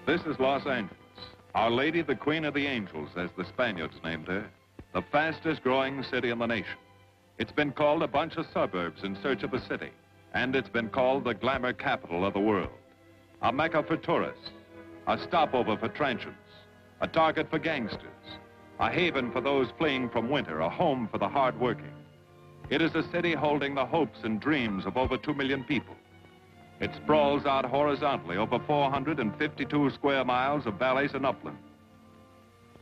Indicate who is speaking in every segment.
Speaker 1: This is Los Angeles. Our Lady, the Queen of the Angels, as the Spaniards named her. The fastest growing city in the nation. It's been called a bunch of suburbs in search of a city. And it's been called the glamour capital of the world. A mecca for tourists. A stopover for transients. A target for gangsters. A haven for those fleeing from winter. A home for the hard-working. It is a city holding the hopes and dreams of over 2 million people. It sprawls out horizontally over 452 square miles of valleys and upland,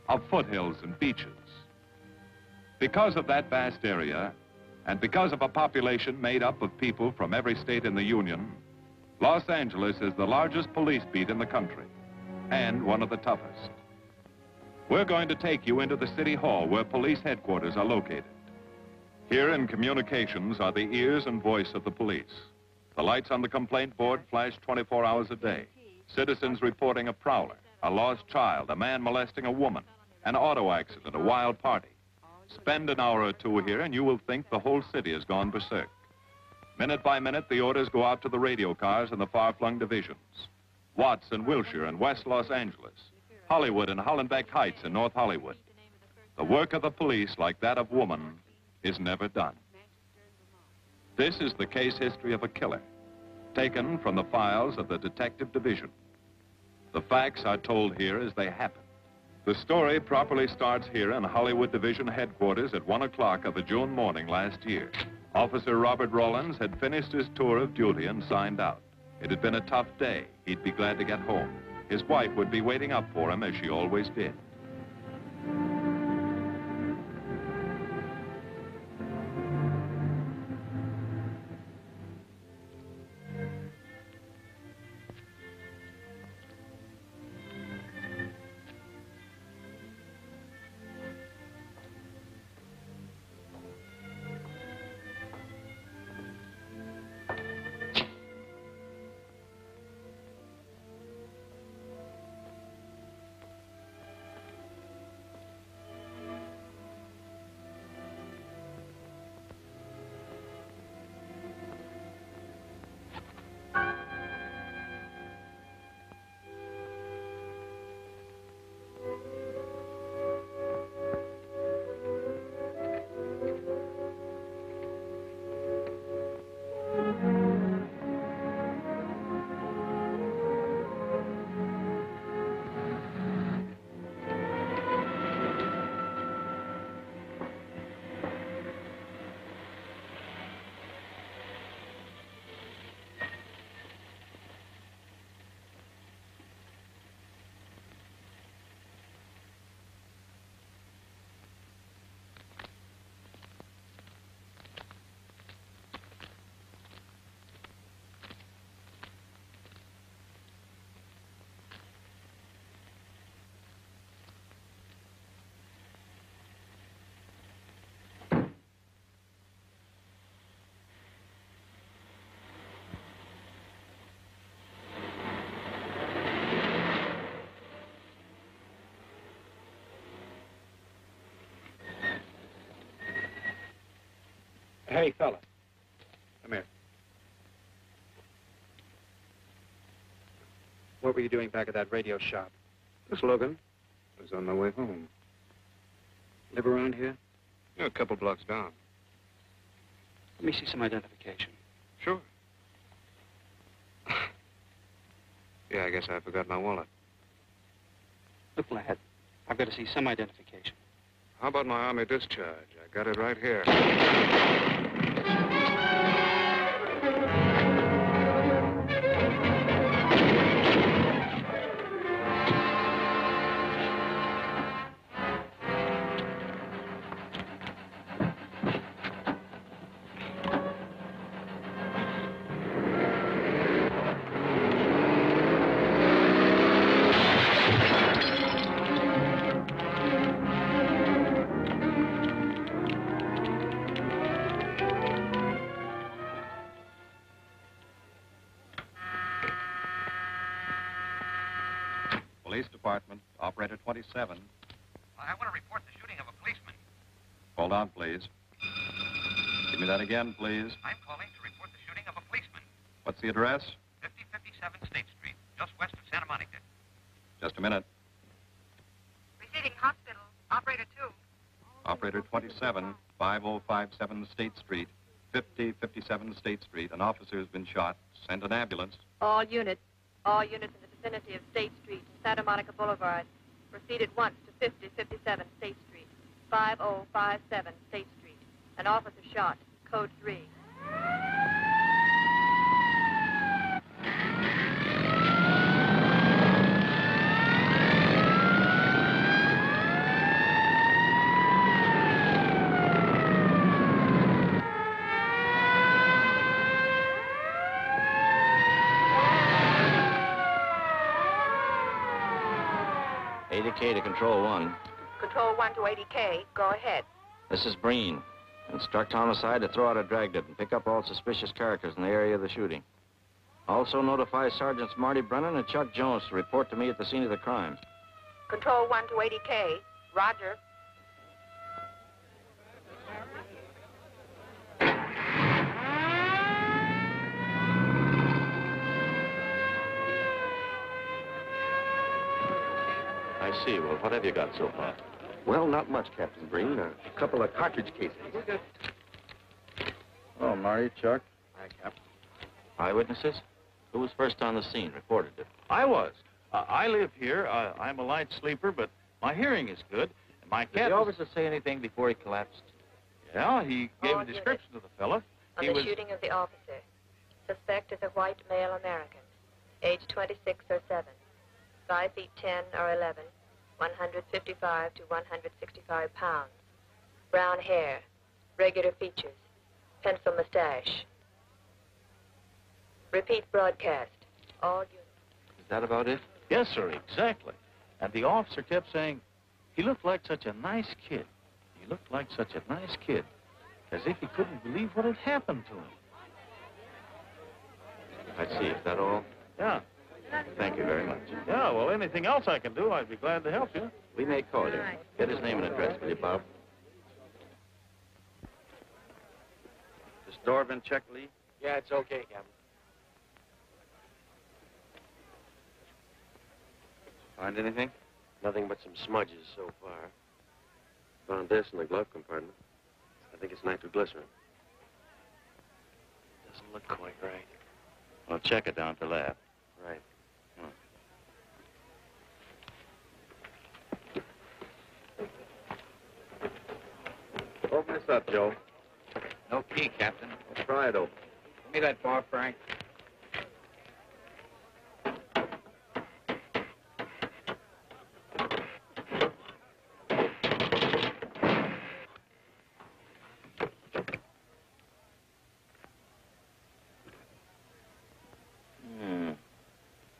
Speaker 1: of foothills and beaches. Because of that vast area, and because of a population made up of people from every state in the Union, Los Angeles is the largest police beat in the country, and one of the toughest. We're going to take you into the city hall where police headquarters are located. Here in communications are the ears and voice of the police. The lights on the complaint board flash 24 hours a day. Citizens reporting a prowler, a lost child, a man molesting a woman, an auto accident, a wild party. Spend an hour or two here and you will think the whole city has gone berserk. Minute by minute, the orders go out to the radio cars in the far-flung divisions. Watts in Wilshire and West Los Angeles. Hollywood and Hollenbeck Heights in North Hollywood. The work of the police, like that of woman, is never done. This is the case history of a killer, taken from the files of the Detective Division. The facts are told here as they happen. The story properly starts here in Hollywood Division headquarters at 1 o'clock of a June morning last year. Officer Robert Rollins had finished his tour of duty and signed out. It had been a tough day. He'd be glad to get home. His wife would be waiting up for him as she always did.
Speaker 2: Hey, fella. Come here. What were you doing back at that radio shop?
Speaker 3: Just looking. I was on my way home.
Speaker 2: Live around here?
Speaker 3: Yeah, a couple blocks down.
Speaker 2: Let me see some identification.
Speaker 3: Sure. Yeah, I guess I forgot my wallet.
Speaker 2: Look, lad, I've got to see some identification.
Speaker 3: How about my Army discharge? I got it right here.
Speaker 1: Police Department, Operator 27.
Speaker 4: I want to report the shooting of a policeman.
Speaker 1: Hold on, please. Give me that again, please.
Speaker 4: I'm calling to report the shooting of a policeman.
Speaker 1: What's the address?
Speaker 4: 5057 State Street, just west of Santa Monica.
Speaker 5: Just a minute.
Speaker 4: Receiving hospital. Operator 2.
Speaker 5: Operator 27, 5057 State Street, 5057 State Street. An officer has been shot. Send an ambulance.
Speaker 6: All units in the vicinity of State Street, Santa Monica Boulevard. Proceed at once to 5057 State Street, 5057 State Street. An officer shot. Code 3.
Speaker 7: K to Control 1.
Speaker 6: Control 1 to 80K. Go ahead.
Speaker 7: This is Breen. Instruct homicide to throw out a dragnet and pick up all suspicious characters in the area of the shooting. Also notify Sergeants Marty Brennan and Chuck Jones to report to me at the scene of the crime.
Speaker 6: Control 1 to 80K. Roger.
Speaker 7: I see. Well, what have you got so far?
Speaker 2: Well, not much, Captain Breen. A couple of cartridge cases.
Speaker 5: Oh, Marty, Chuck.
Speaker 2: Hi, Captain.
Speaker 7: Eyewitnesses? Who was first on the scene, reported it?
Speaker 8: I was. I live here. I'm a light sleeper, but my hearing is good. And my
Speaker 7: Did
Speaker 8: cat...
Speaker 7: the officer say anything before he collapsed?
Speaker 8: Yeah, he gave
Speaker 6: All
Speaker 8: a description of the fella.
Speaker 6: On
Speaker 8: He
Speaker 6: the
Speaker 8: was...
Speaker 6: shooting of the officer. Suspect is a white male American, age 26 or 7, 5 feet 10 or 11, 155 to 165 pounds, brown hair, regular features, pencil mustache. Repeat broadcast. All units.
Speaker 7: Is that about it?
Speaker 8: Yes, sir, exactly. And the officer kept saying, he looked like such a nice kid. He looked like such a nice kid. As if he couldn't believe what had happened to him.
Speaker 7: I see. Is that all?
Speaker 8: Yeah.
Speaker 7: Thank you very much.
Speaker 8: Yeah, well, anything else I can do, I'd be glad to help you.
Speaker 7: We may call you. Get his name and address, will you, Bob? This door been checked, Lee?
Speaker 2: Yeah, it's okay, Captain.
Speaker 7: Find anything?
Speaker 2: Nothing but some smudges so far. Found this in the glove compartment. I think it's nitroglycerin. Doesn't look quite right.
Speaker 7: Well, check it down at the lab.
Speaker 2: Right.
Speaker 5: Open this up, Joe.
Speaker 4: No key, Captain.
Speaker 5: Let's pry it open.
Speaker 4: Give me that bar, Frank.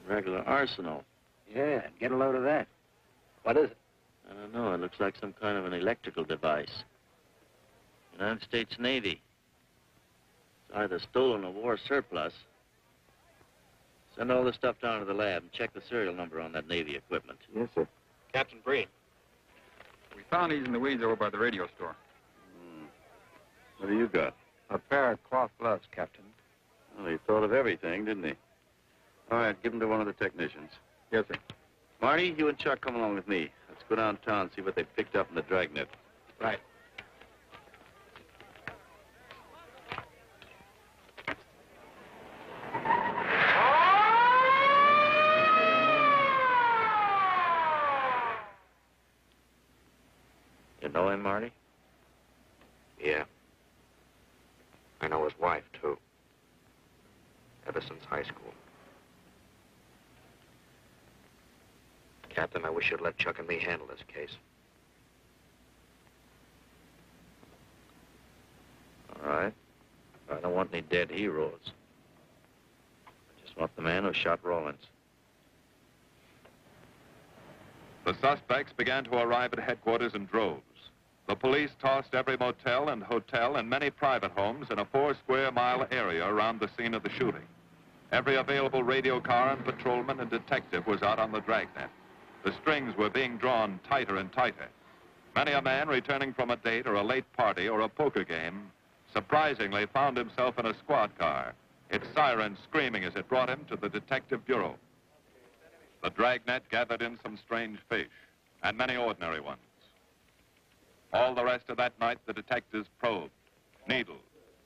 Speaker 7: Regular arsenal.
Speaker 4: Yeah, get a load of that. What is it?
Speaker 7: I don't know. It looks like some kind of an electrical device. United States Navy. It's either stolen or war surplus. Send all this stuff down to the lab and check the serial number on that Navy equipment.
Speaker 2: Yes, sir.
Speaker 8: Captain Breen.
Speaker 5: We found these in the weeds over by the radio store.
Speaker 7: What do you got?
Speaker 4: A pair of cloth gloves, Captain.
Speaker 7: Well, he thought of everything, didn't he? All right, give them to one of the technicians.
Speaker 5: Yes, sir.
Speaker 7: Marty, you and Chuck come along with me. Let's go downtown and see what they picked up in the dragnet.
Speaker 4: Right.
Speaker 7: You know him, Marty?
Speaker 2: Yeah. I know his wife, too. Ever since high school. Captain, I wish you'd let Chuck and me handle this case.
Speaker 7: All right. I don't want any dead heroes. I just want the man who shot Rawlins.
Speaker 1: The suspects began to arrive at headquarters in droves. The police tossed every motel and hotel and many private homes in a 4-square-mile area around the scene of the shooting. Every available radio car and patrolman and detective was out on the dragnet. The strings were being drawn tighter and tighter. Many a man returning from a date or a late party or a poker game surprisingly found himself in a squad car, its siren screaming as it brought him to the detective bureau. The dragnet gathered in some strange fish, and many ordinary ones. All the rest of that night, the detectives probed, needled,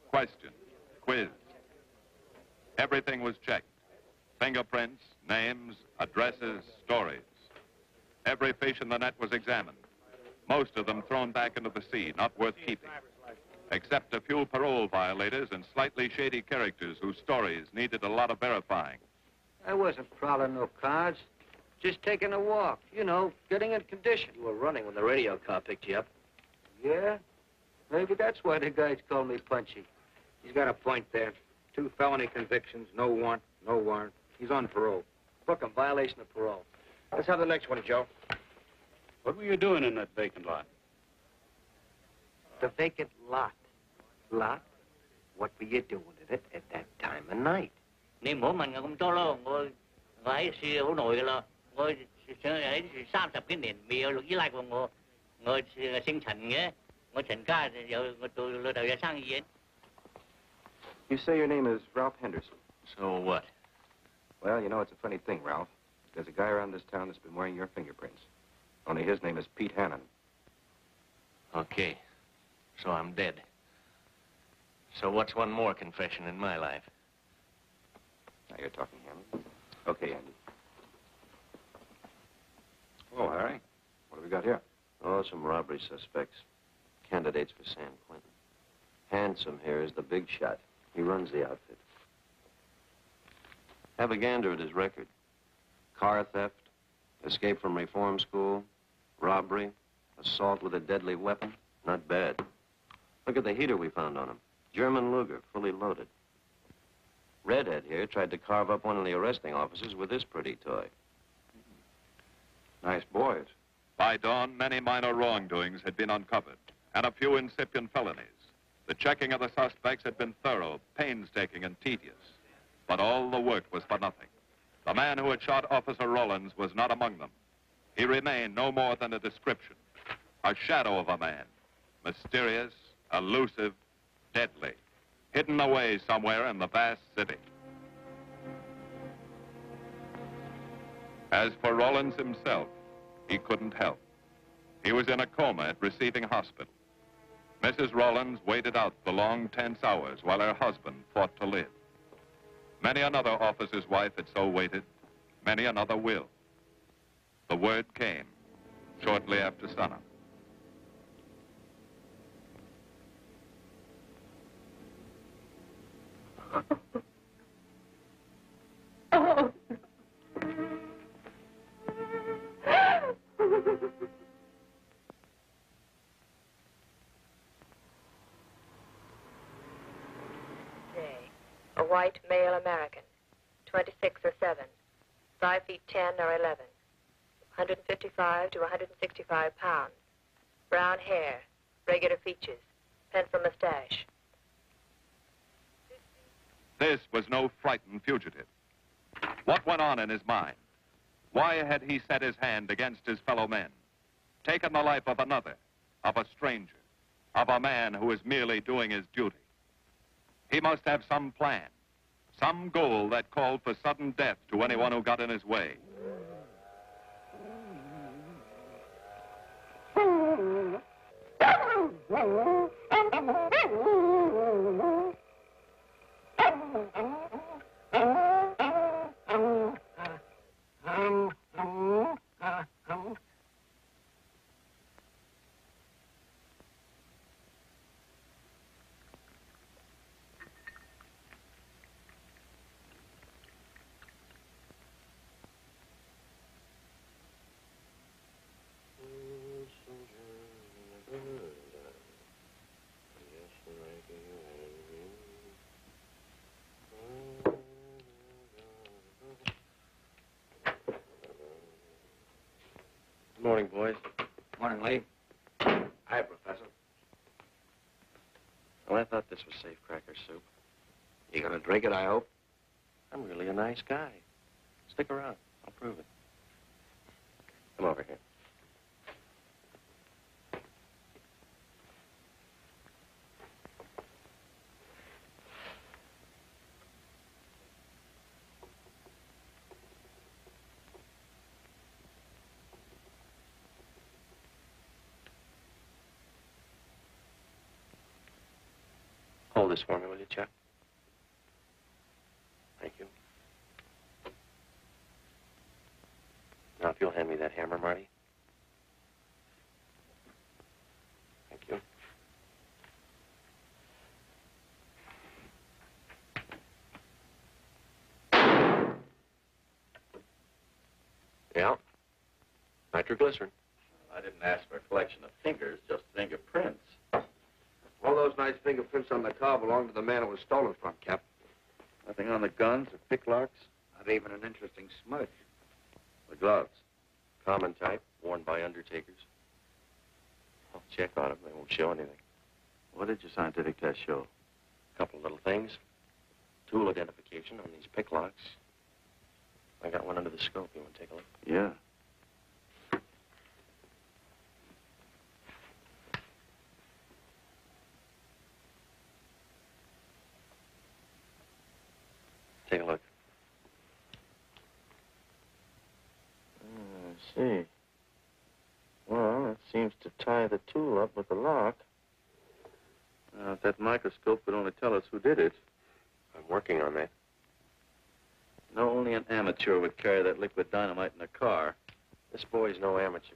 Speaker 1: questioned, quizzed. Everything was checked. Fingerprints, names, addresses, stories. Every fish in the net was examined. Most of them thrown back into the sea, not worth keeping. Except a few parole violators and slightly shady characters whose stories needed a lot of verifying.
Speaker 4: I wasn't prowling no cards. Just taking a walk, you know, getting in condition.
Speaker 2: You were running when the radio car picked you up.
Speaker 4: Yeah? Maybe that's why the guys call me Punchy.
Speaker 3: He's got a point there. 2 felony convictions, no warrant, no warrant. He's on parole.
Speaker 4: Book him, violation of parole.
Speaker 3: Let's have the next one, Joe.
Speaker 9: What were you doing in that vacant lot?
Speaker 4: The vacant lot. Lot? What were you doing in it at that time of night?
Speaker 10: Ni mỗi mình cũng cho lo ngồi ngồi xe ở nội lo ngồi ấy 30 cái nền bia lúc dưới lại của ngồi sinh thành nhé ngồi thành ca giờ tôi lo đầu ra sang gì.
Speaker 5: You say your name is Ralph Henderson.
Speaker 2: So what?
Speaker 5: Well, you know, it's a funny thing, Ralph. There's a guy around this town that's been wearing your fingerprints. Only his name is Pete Hannon.
Speaker 2: Okay. So I'm dead. So what's one more confession in my life?
Speaker 5: Now you're talking, Hannon. Okay, Andy. Oh, Harry. What have we got here?
Speaker 2: Oh, some robbery suspects. Candidates for San Quentin. Handsome here is the big shot. He runs the outfit. Have a gander at his record. Car theft, escape from reform school, robbery, assault with a deadly weapon. Not bad. Look at the heater we found on him. German Luger, fully loaded. Redhead here tried to carve up one of the arresting officers with this pretty toy.
Speaker 5: Nice boys.
Speaker 1: By dawn, many minor wrongdoings had been uncovered, and a few incipient felonies. The checking of the suspects had been thorough, painstaking, and tedious. But all the work was for nothing. The man who had shot Officer Rollins was not among them. He remained no more than a description, a shadow of a man, mysterious, elusive, deadly, hidden away somewhere in the vast city. As for Rollins himself, he couldn't help. He was in a coma at receiving hospital. Mrs. Rollins waited out the long, tense hours while her husband fought to live. Many another officer's wife had so waited. Many another will. The word came shortly after sunup.
Speaker 6: Oh. A white male American, 26 or 7, 5 feet 10 or 11, 155 to 165 pounds, brown hair, regular features, pencil mustache.
Speaker 1: This was no frightened fugitive. What went on in his mind? Why had he set his hand against his fellow men, taken the life of another, of a stranger, of a man who was merely doing his duty? He must have some plan, some goal that called for sudden death to anyone who got in his way.
Speaker 2: Good morning, boys.
Speaker 4: Morning, Lee.
Speaker 3: Hi, Professor.
Speaker 2: Well, I thought this was safe cracker soup.
Speaker 3: You gonna drink it, I hope?
Speaker 2: I'm really a nice guy. Stick around. I'll prove it. Come over here. Hold this for me, will you, Chuck? Thank you. Now, if you'll hand me that hammer, Marty. Thank you. Yeah. Nitroglycerin.
Speaker 8: I didn't ask for a collection of fingers, just fingerprints.
Speaker 3: All those nice fingerprints on the car belong to the man it was stolen from, Cap.
Speaker 8: Nothing on the guns or picklocks?
Speaker 3: Not even an interesting smudge.
Speaker 8: The gloves?
Speaker 2: Common type, worn by undertakers. I'll check on them. They won't show anything.
Speaker 8: What did your scientific test show?
Speaker 2: A couple of little things. Tool identification on these picklocks. I got one under the scope. You want to take a look?
Speaker 8: Yeah.
Speaker 2: Take a look.
Speaker 7: I see. Well, it seems to tie the tool up with the lock.
Speaker 8: If that microscope could only tell us who did it.
Speaker 2: I'm working on that.
Speaker 8: No, only an amateur would carry that liquid dynamite in a car.
Speaker 2: This boy's no amateur.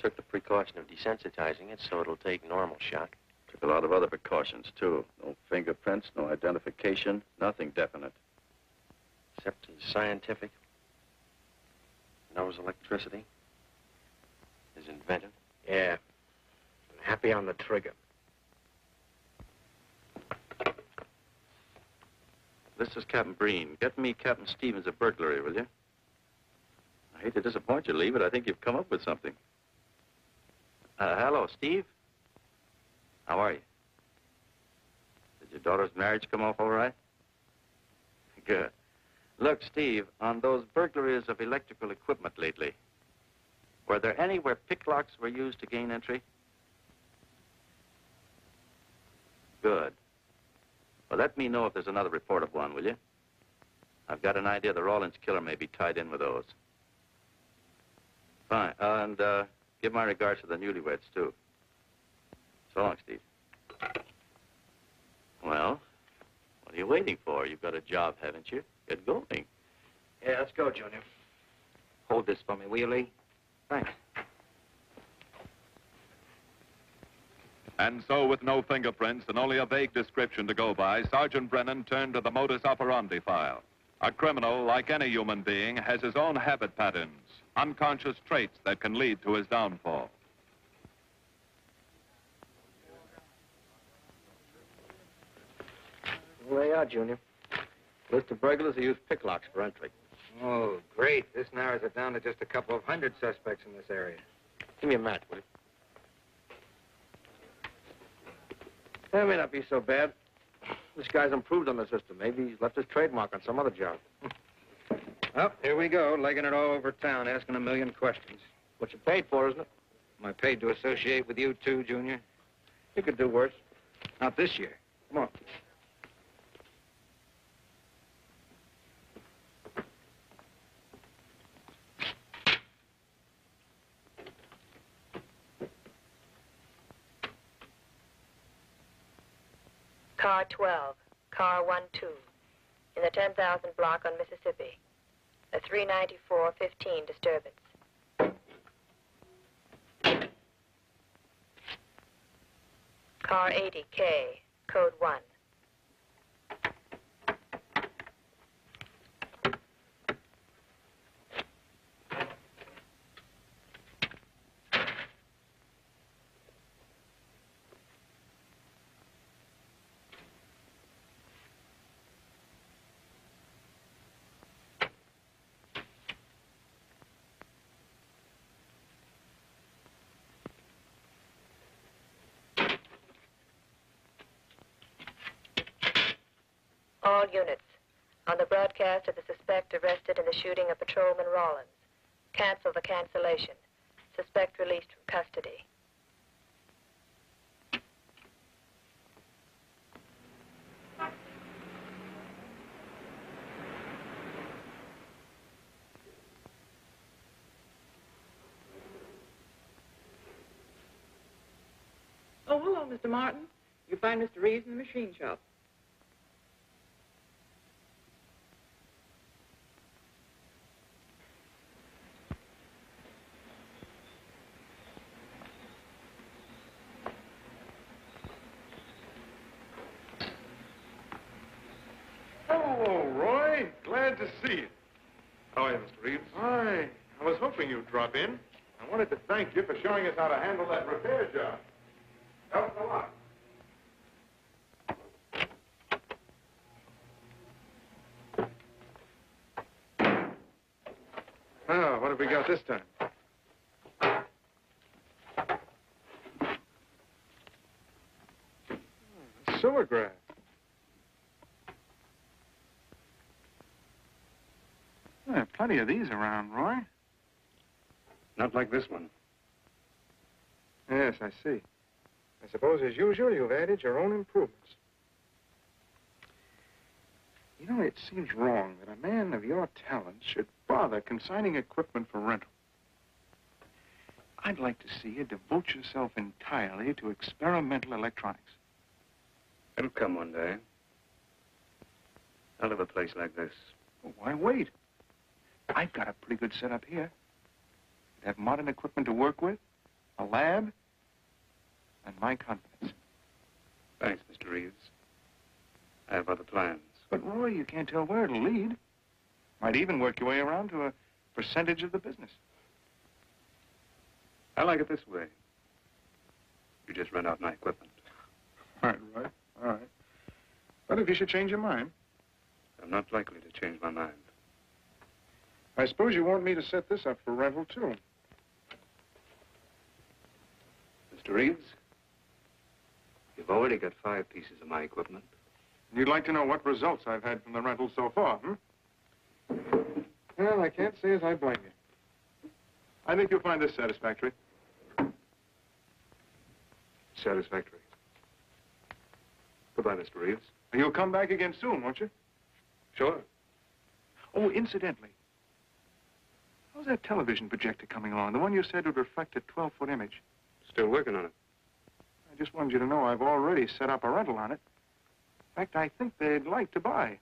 Speaker 2: Took the precaution of desensitizing it so it'll take normal shock.
Speaker 8: Took a lot of other precautions, too. No fingerprints, no identification, nothing definite.
Speaker 2: Except his scientific. Knows electricity. Is inventive.
Speaker 3: Yeah. Happy on the trigger.
Speaker 8: This is Captain Breen. Get me Captain Stevens a burglary, will you? I hate to disappoint you, Lee, but I think you've come up with something. Hello, Steve. How are you? Did your daughter's marriage come off all right? Good. Look, Steve, on those burglaries of electrical equipment lately, were there any where picklocks were used to gain entry? Good. Well, let me know if there's another report of one, will you? I've got an idea the Rawlins killer may be tied in with those. Fine. And give my regards to the newlyweds, too. So long, Steve. Well, what are you waiting for? You've got a job, haven't you? Get going.
Speaker 3: Yeah, let's go, Junior. Hold this for me, will you, Lee? Thanks.
Speaker 1: And so, with no fingerprints and only a vague description to go by, Sergeant Brennan turned to the modus operandi file. A criminal, like any human being, has his own habit patterns, unconscious traits that can lead to his downfall.
Speaker 3: Well, they are, Junior. List of burglars who use picklocks for entry. Oh, great. This narrows it down to just a couple of hundred suspects in this area. Give me a match, will you? That may not be so bad. This guy's improved on the system. Maybe he's left his trademark on some other job. Well, here we go, legging it all over town, asking a million questions. What you paid for, isn't it? Am I paid to associate with you, too, Junior? You could do worse. Not this year. Come on.
Speaker 6: Car 12, car 12, in the 10,000 block on Mississippi. A 394-15 disturbance. Car 80K, code 1. All units, on the broadcast of the suspect arrested in the shooting of Patrolman Rawlins. Cancel the cancellation. Suspect released from custody.
Speaker 11: Oh, hello, Mr. Martin. You find Mr. Reeves in the machine shop.
Speaker 12: Oh, Roy. Glad to see you. How are you, Mr. Reeves? Hi. I was hoping you'd drop in. I wanted to thank you for showing us how to handle that repair job. Helped a lot. Oh, what have we got this time? Sewer grass. There are plenty of these around, Roy.
Speaker 3: Not like this one.
Speaker 12: Yes, I see. I suppose, as usual, you've added your own improvements. You know, it seems wrong that a man of your talents should bother consigning equipment for rental. I'd like to see you devote yourself entirely to experimental electronics.
Speaker 3: It'll come one day. I'll have a place like this.
Speaker 12: Well, why wait? I've got a pretty good setup here. I have modern equipment to work with, a lab, and my confidence.
Speaker 3: Thanks, Mr. Reeves. I have other plans.
Speaker 12: But, Roy, you can't tell where it'll lead. Might even work your way around to a percentage of the business.
Speaker 3: I like it this way. You just rent out my equipment.
Speaker 12: All right. All right. But if you should change your mind...
Speaker 3: I'm not likely to change my mind.
Speaker 12: I suppose you want me to set this up for rental, too.
Speaker 3: Mr. Reeves, you've already got 5 pieces of my equipment.
Speaker 12: You'd like to know what results I've had from the rental so far, Well, I can't say as I blame you. I think you'll find this satisfactory.
Speaker 3: Satisfactory. Goodbye, Mr. Reeves.
Speaker 12: You'll come back again soon, won't you?
Speaker 3: Sure.
Speaker 12: Oh, incidentally, how's that television projector coming along? The one you said would reflect a 12-foot image.
Speaker 3: Still working on it.
Speaker 12: I just wanted you to know I've already set up a rental on it. In fact, I think they'd like to buy.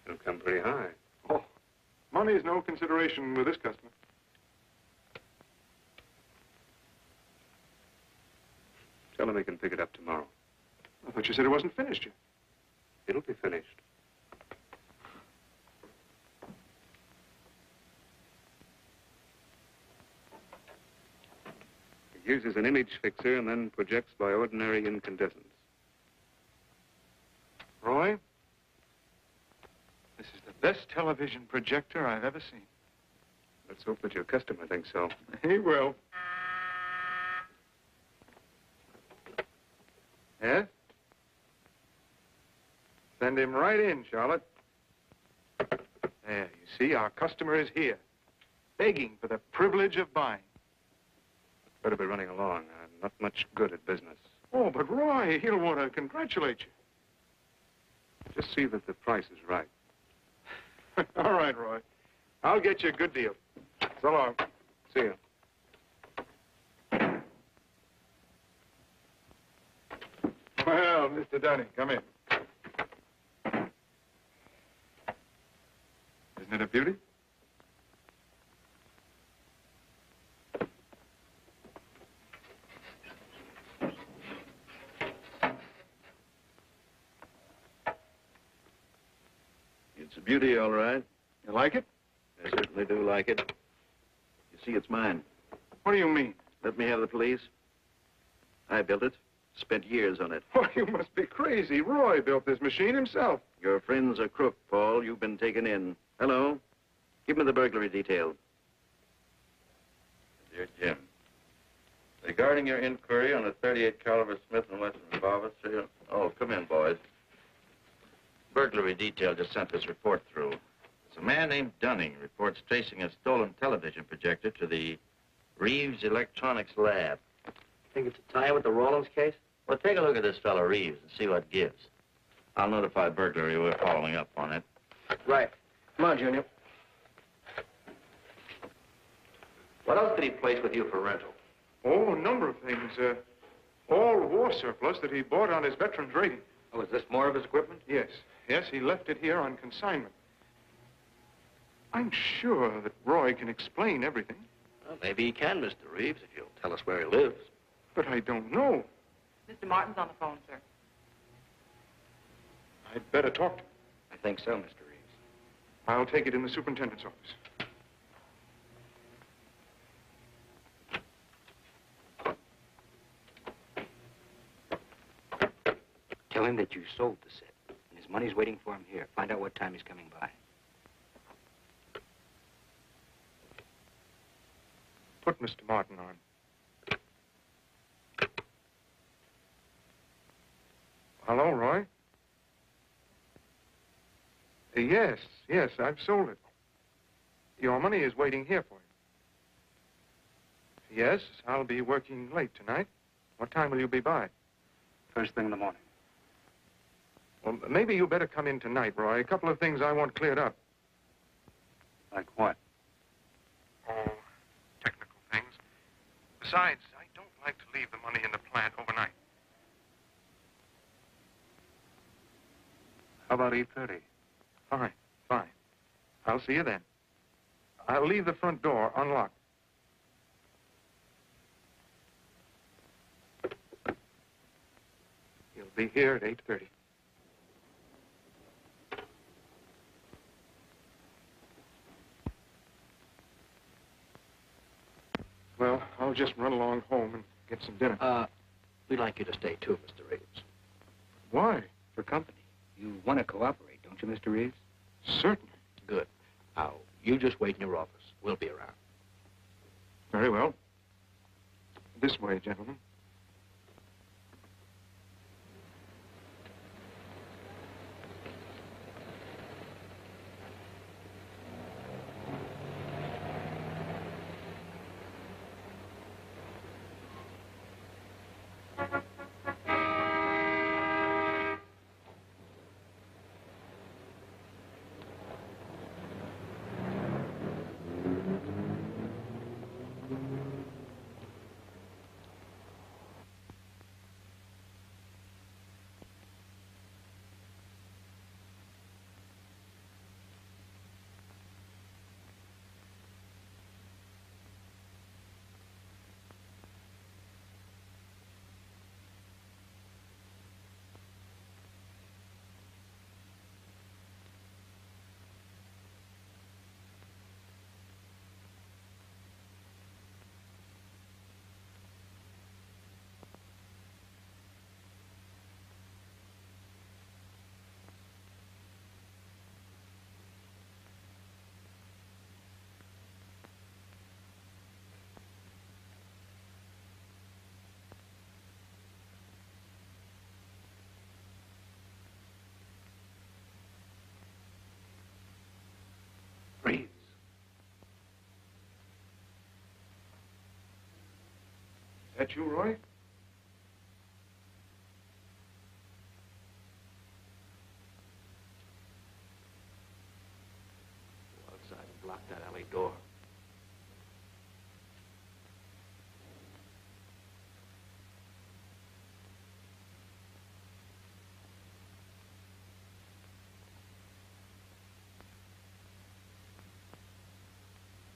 Speaker 3: It'll come pretty high.
Speaker 12: Oh, money's no consideration with this customer.
Speaker 3: Tell him he can pick it up tomorrow.
Speaker 12: I thought you said it wasn't finished yet.
Speaker 3: It'll be finished. It uses an image fixer and then projects by ordinary incandescents.
Speaker 12: Roy, this is the best television projector I've ever seen.
Speaker 3: Let's hope that your customer thinks so.
Speaker 12: He will. Yes? Send him right in, Charlotte. There, you see, our customer is here, begging for the privilege of buying.
Speaker 3: Better be running along. I'm not much good at business.
Speaker 12: Oh, but Roy, he'll want to congratulate you.
Speaker 3: Just see that the price is right.
Speaker 12: All right, Roy. I'll get you a good deal. So long.
Speaker 3: See you.
Speaker 12: Well, Mr. Dunning, come in. Isn't it a beauty?
Speaker 13: It's a beauty, all right.
Speaker 12: You like it?
Speaker 13: I certainly do like it. You see, it's mine.
Speaker 12: What do you mean?
Speaker 13: Let me have the police. I built it. Spent years on it.
Speaker 12: Oh, you must be crazy. Roy built this machine himself.
Speaker 13: Your friend's a crook, Paul. You've been taken in. Hello? Give me the burglary detail.
Speaker 8: Dear Jim, regarding your inquiry on a .38 caliber Smith & Wesson revolver, oh, come in, boys. Burglary detail just sent this report through. It's a man named Dunning reports tracing a stolen television projector to the Reeves Electronics Lab.
Speaker 2: Think it's a tie with the Rawlins case?
Speaker 8: Well, take a look at this fellow Reeves and see what it gives. I'll notify burglary we're following up on it.
Speaker 2: Right. Come on, Junior.
Speaker 3: What else did he place with you for rental?
Speaker 12: Oh, a number of things. All war surplus that he bought on his veterans rating.
Speaker 3: Oh, is this more of his equipment?
Speaker 12: Yes. Yes, he left it here on consignment. I'm sure that Roy can explain everything.
Speaker 2: Well, maybe he can, Mr. Reeves, if you'll tell us where he lives.
Speaker 12: But I don't know.
Speaker 11: Mr. Martin's on the phone, sir.
Speaker 12: I'd better talk to him.
Speaker 3: I think so, Mr. Reeves.
Speaker 12: I'll take it in the superintendent's office.
Speaker 3: Tell him that you sold the set, and his money's waiting for him here. Find out what time he's coming by.
Speaker 12: Put Mr. Martin on. Hello, Roy? Yes, I've sold it. Your money is waiting here for you. Yes, I'll be working late tonight. What time will you be by?
Speaker 9: First thing in the morning.
Speaker 12: Well, maybe you better come in tonight, Roy. A couple of things I want cleared up.
Speaker 9: Like what?
Speaker 12: Oh, technical things. Besides, I don't like to leave the money in the plant overnight.
Speaker 9: How about 8:30?
Speaker 12: Fine. I'll see you then. I'll leave the front door unlocked. You'll be here at 8:30. Well, I'll just run along home and get some dinner.
Speaker 3: We'd like you to stay too, Mr. Reeves.
Speaker 12: Why?
Speaker 3: For company. You want to cooperate, don't you, Mr. Reeves?
Speaker 12: Certainly.
Speaker 3: Good. Now, you just wait in your office. We'll be around.
Speaker 12: Very well. This way, gentlemen.
Speaker 3: Reeves.
Speaker 12: Is that you, Roy?
Speaker 3: Go outside and block that alley door.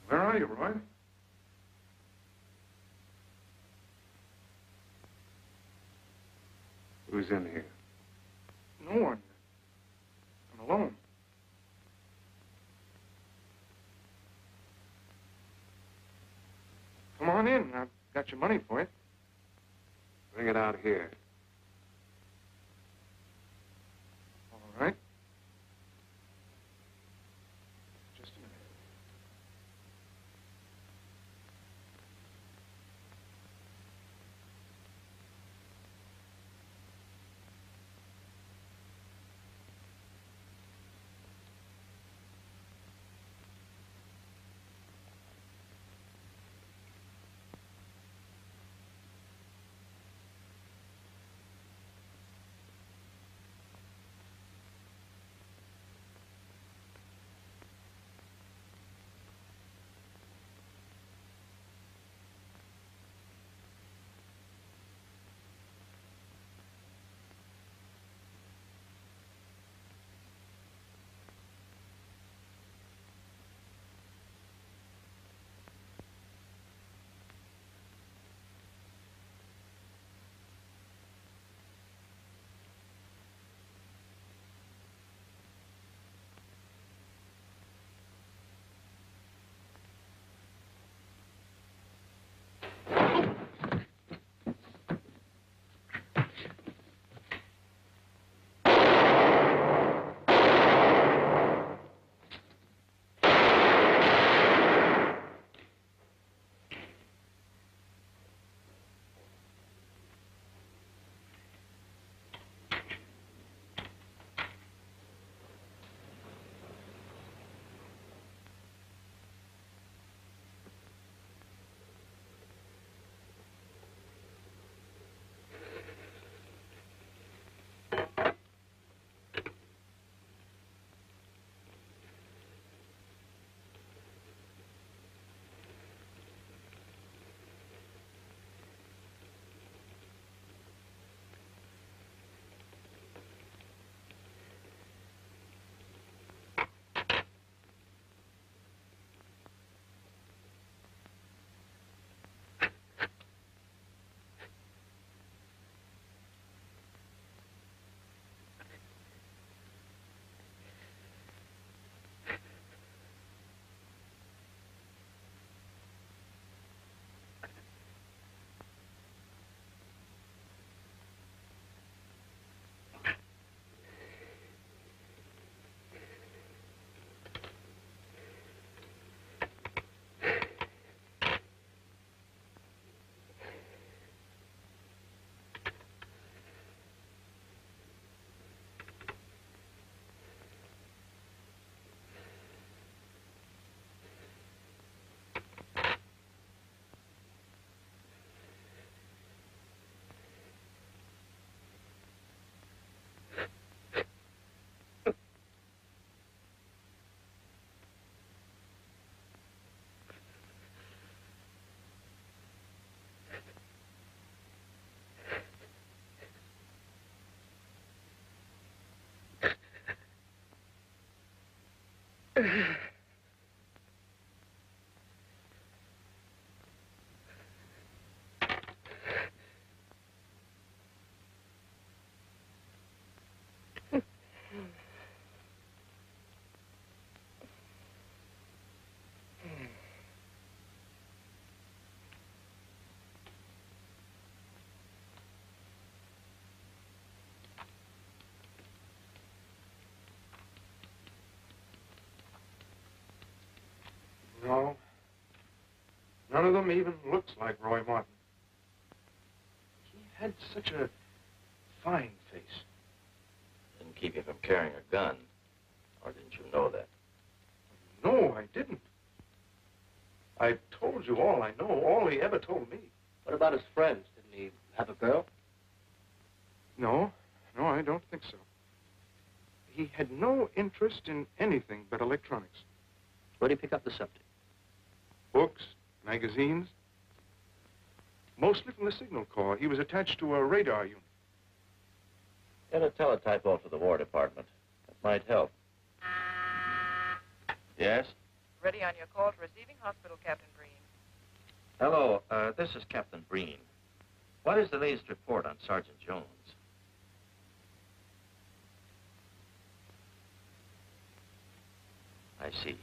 Speaker 12: Where are you, Roy?
Speaker 9: Who's in here?
Speaker 12: No one. I'm alone. Come on in. I've got your money for you.
Speaker 9: Bring it out here.
Speaker 12: All right. Just a minute. No. None of them even looks like Roy Martin. He had such a fine face.
Speaker 8: Didn't keep you from carrying a gun. Or didn't you know that?
Speaker 12: No, I didn't. I told you all I know, all he ever told me.
Speaker 4: What about his friends? Didn't he have a girl?
Speaker 12: No, I don't think so. He had no interest in anything but electronics.
Speaker 4: Where'd he pick up the subject?
Speaker 12: Books, magazines. Mostly from the Signal Corps. He was attached to a radar unit.
Speaker 8: Get a teletype off to the War Department. That might help. Yes?
Speaker 11: Ready on your call to receiving hospital, Captain Breen.
Speaker 8: Hello, this is Captain Breen. What is the latest report on Sergeant Jones? I see.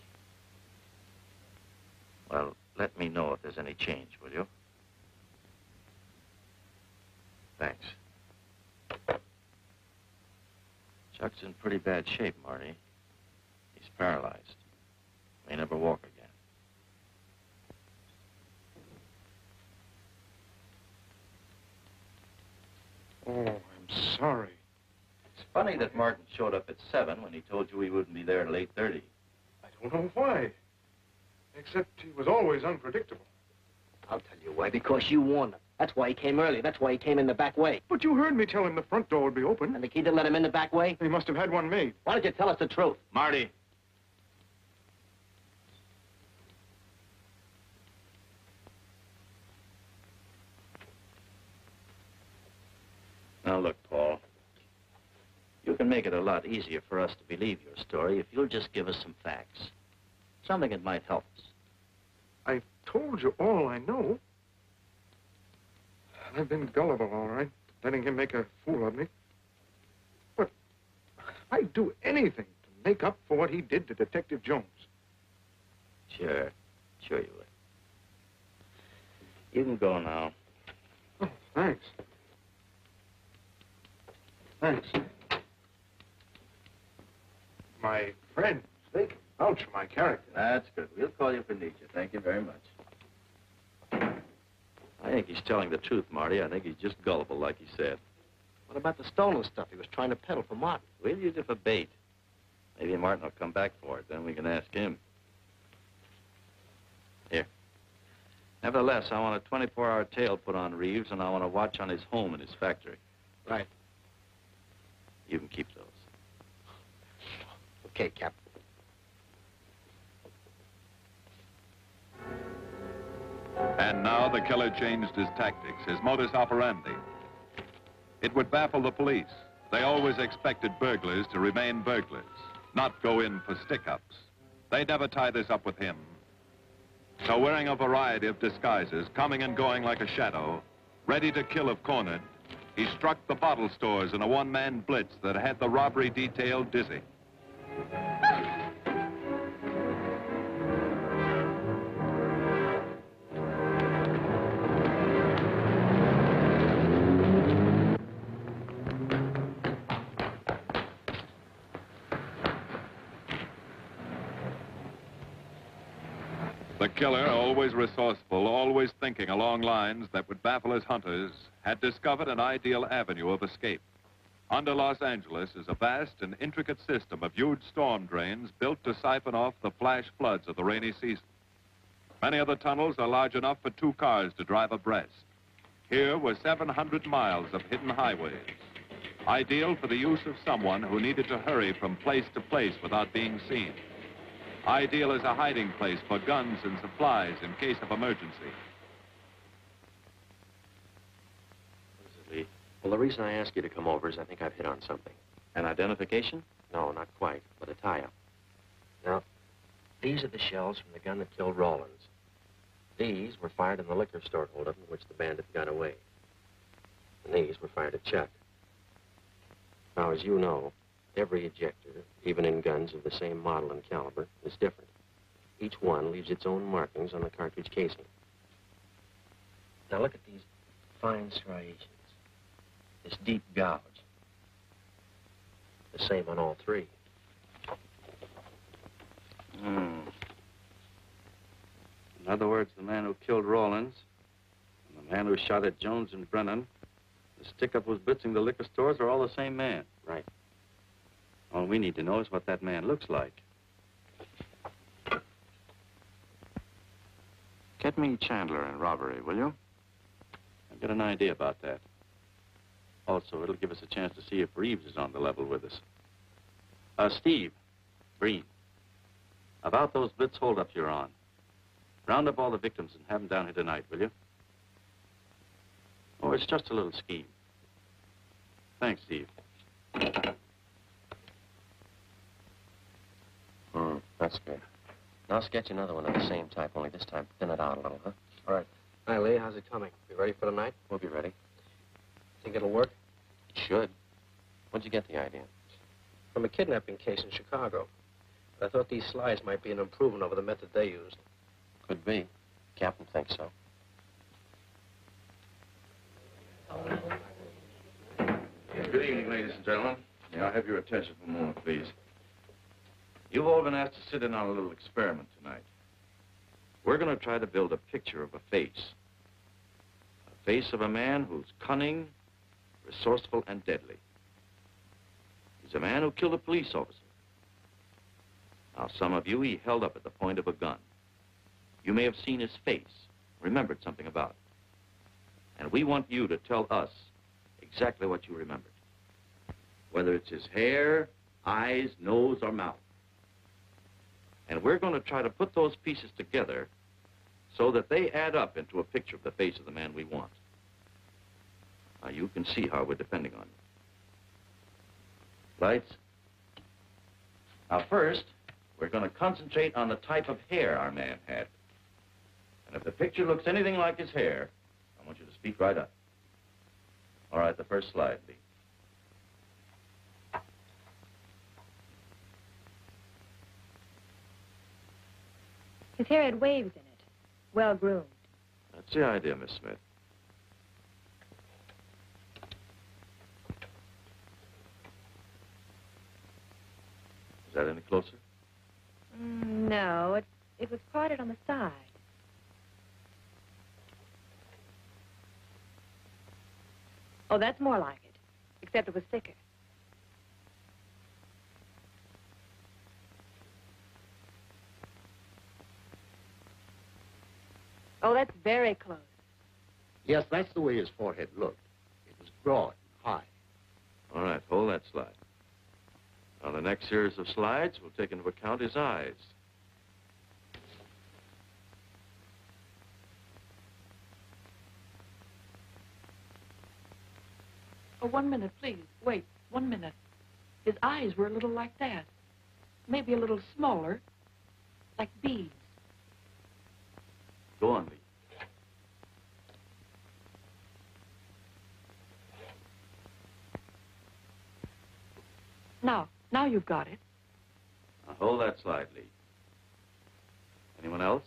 Speaker 8: Well, let me know if there's any change, will you? Thanks. Chuck's in pretty bad shape, Marty. He's paralyzed. May never walk again.
Speaker 12: Oh, I'm sorry.
Speaker 8: It's funny that Martin showed up at 7 when he told you he wouldn't be there till 8:30.
Speaker 12: I don't know why. Except he was always unpredictable.
Speaker 4: I'll tell you why. Because you warned him. That's why he came early. That's why he came in the back way.
Speaker 12: But you heard me tell him the front door would be open.
Speaker 4: And the key didn't let him in the back way?
Speaker 12: He must have had one made.
Speaker 4: Why don't you tell us the truth?
Speaker 8: Marty. Now, look, Paul. You can make it a lot easier for us to believe your story if you'll just give us some facts. Something that might help us.
Speaker 12: I've told you all I know. I've been gullible, all right, letting him make a fool of me. But I'd do anything to make up for what he did to Detective Jones.
Speaker 8: Sure you would. You can go now.
Speaker 12: Oh, thanks. Thanks. My friends, they can vouch for my character.
Speaker 8: That's good. We'll call you if we need you. Thank you very much. I think he's telling the truth, Marty. I think he's just gullible, like he said.
Speaker 4: What about the stolen stuff he was trying to peddle for Martin?
Speaker 8: We'll use it for bait. Maybe Martin will come back for it. Then we can ask him. Here. Nevertheless, I want a 24-hour tail put on Reeves, and I want a watch on his home and his factory.
Speaker 4: Right.
Speaker 8: You can keep those.
Speaker 4: Okay, Captain.
Speaker 1: And now the killer changed his tactics, his modus operandi. It would baffle the police. They always expected burglars to remain burglars, not go in for stick-ups. They'd never tie this up with him. So wearing a variety of disguises, coming and going like a shadow, ready to kill if cornered, he struck the bottle stores in a one-man blitz that had the robbery detail dizzy. The killer, always resourceful, always thinking along lines that would baffle his hunters, had discovered an ideal avenue of escape. Under Los Angeles is a vast and intricate system of huge storm drains built to siphon off the flash floods of the rainy season. Many of the tunnels are large enough for 2 cars to drive abreast. Here were 700 miles of hidden highways, ideal for the use of someone who needed to hurry from place to place without being seen. Ideal as a hiding place for guns and supplies in case of emergency.
Speaker 2: What is it, Lee? Well, the reason I asked you to come over is I think I've hit on something.
Speaker 8: An identification?
Speaker 2: No, not quite, but a tie-up. Now, These are the shells from the gun that killed Rawlins. These were fired in the liquor store holdup in which the bandit got away. And these were fired at Chuck. Now, as you know, every ejector, even in guns of the same model and caliber, is different. Each one leaves its own markings on the cartridge casing. Now look at these fine striations, this deep gouge. The same on all three.
Speaker 8: In other words, the man who killed Rawlins, and the man who shot at Jones and Brennan, the stick-up who's blitzing the liquor stores are all the same man.
Speaker 2: Right.
Speaker 8: All we need to know is what that man looks like. Get me Chandler in robbery, will you? I've got an idea about that. Also, it'll give us a chance to see if Reeves is on the level with us. Steve, Breen, about those blitz holdups you're on. Round up all the victims and have them down here tonight, will you? Oh, it's just a little scheme. Thanks, Steve.
Speaker 2: That's good. Now sketch another one of the same type, only this time thin it out a little, huh?
Speaker 3: All right. Hi, Lee. How's it coming? You ready for tonight?
Speaker 2: We'll be ready.
Speaker 3: Think it'll work?
Speaker 2: It should. Where'd you get the idea?
Speaker 3: From a kidnapping case in Chicago. I thought these slides might be an improvement over the method they used.
Speaker 2: Could be. Captain thinks so.
Speaker 8: Good evening, ladies and gentlemen. May I have your attention for a moment, please? You've all been asked to sit in on a little experiment tonight. We're going to try to build a picture of a face. A face of a man who's cunning, resourceful, and deadly. He's a man who killed a police officer. Now, some of you he held up at the point of a gun. You may have seen his face, remembered something about it. And we want you to tell us exactly what you remembered. Whether it's his hair, eyes, nose, or mouth. And we're going to try to put those pieces together so that they add up into a picture of the face of the man we want. Now, you can see how we're depending on you. Lights? Now, first, we're going to concentrate on the type of hair our man had. And if the picture looks anything like his hair, I want you to speak right up. All right, the first slide, Lee.
Speaker 6: His hair had waves in it, well-groomed.
Speaker 8: That's the idea, Miss Smith. Is that any closer?
Speaker 6: No, it was parted on the side. Oh, that's more like it, except it was thicker. Oh, that's very close.
Speaker 14: Yes, that's the way his forehead looked. It was broad and high.
Speaker 8: All right, hold that slide. On the next series of slides, we'll take into account his eyes.
Speaker 11: Oh, 1 minute, please. Wait, 1 minute. His eyes were a little like that. Maybe a little smaller, like beads.
Speaker 8: Go on, Lee.
Speaker 11: Now you've got it.
Speaker 8: Now hold that slide, Lee. Anyone else?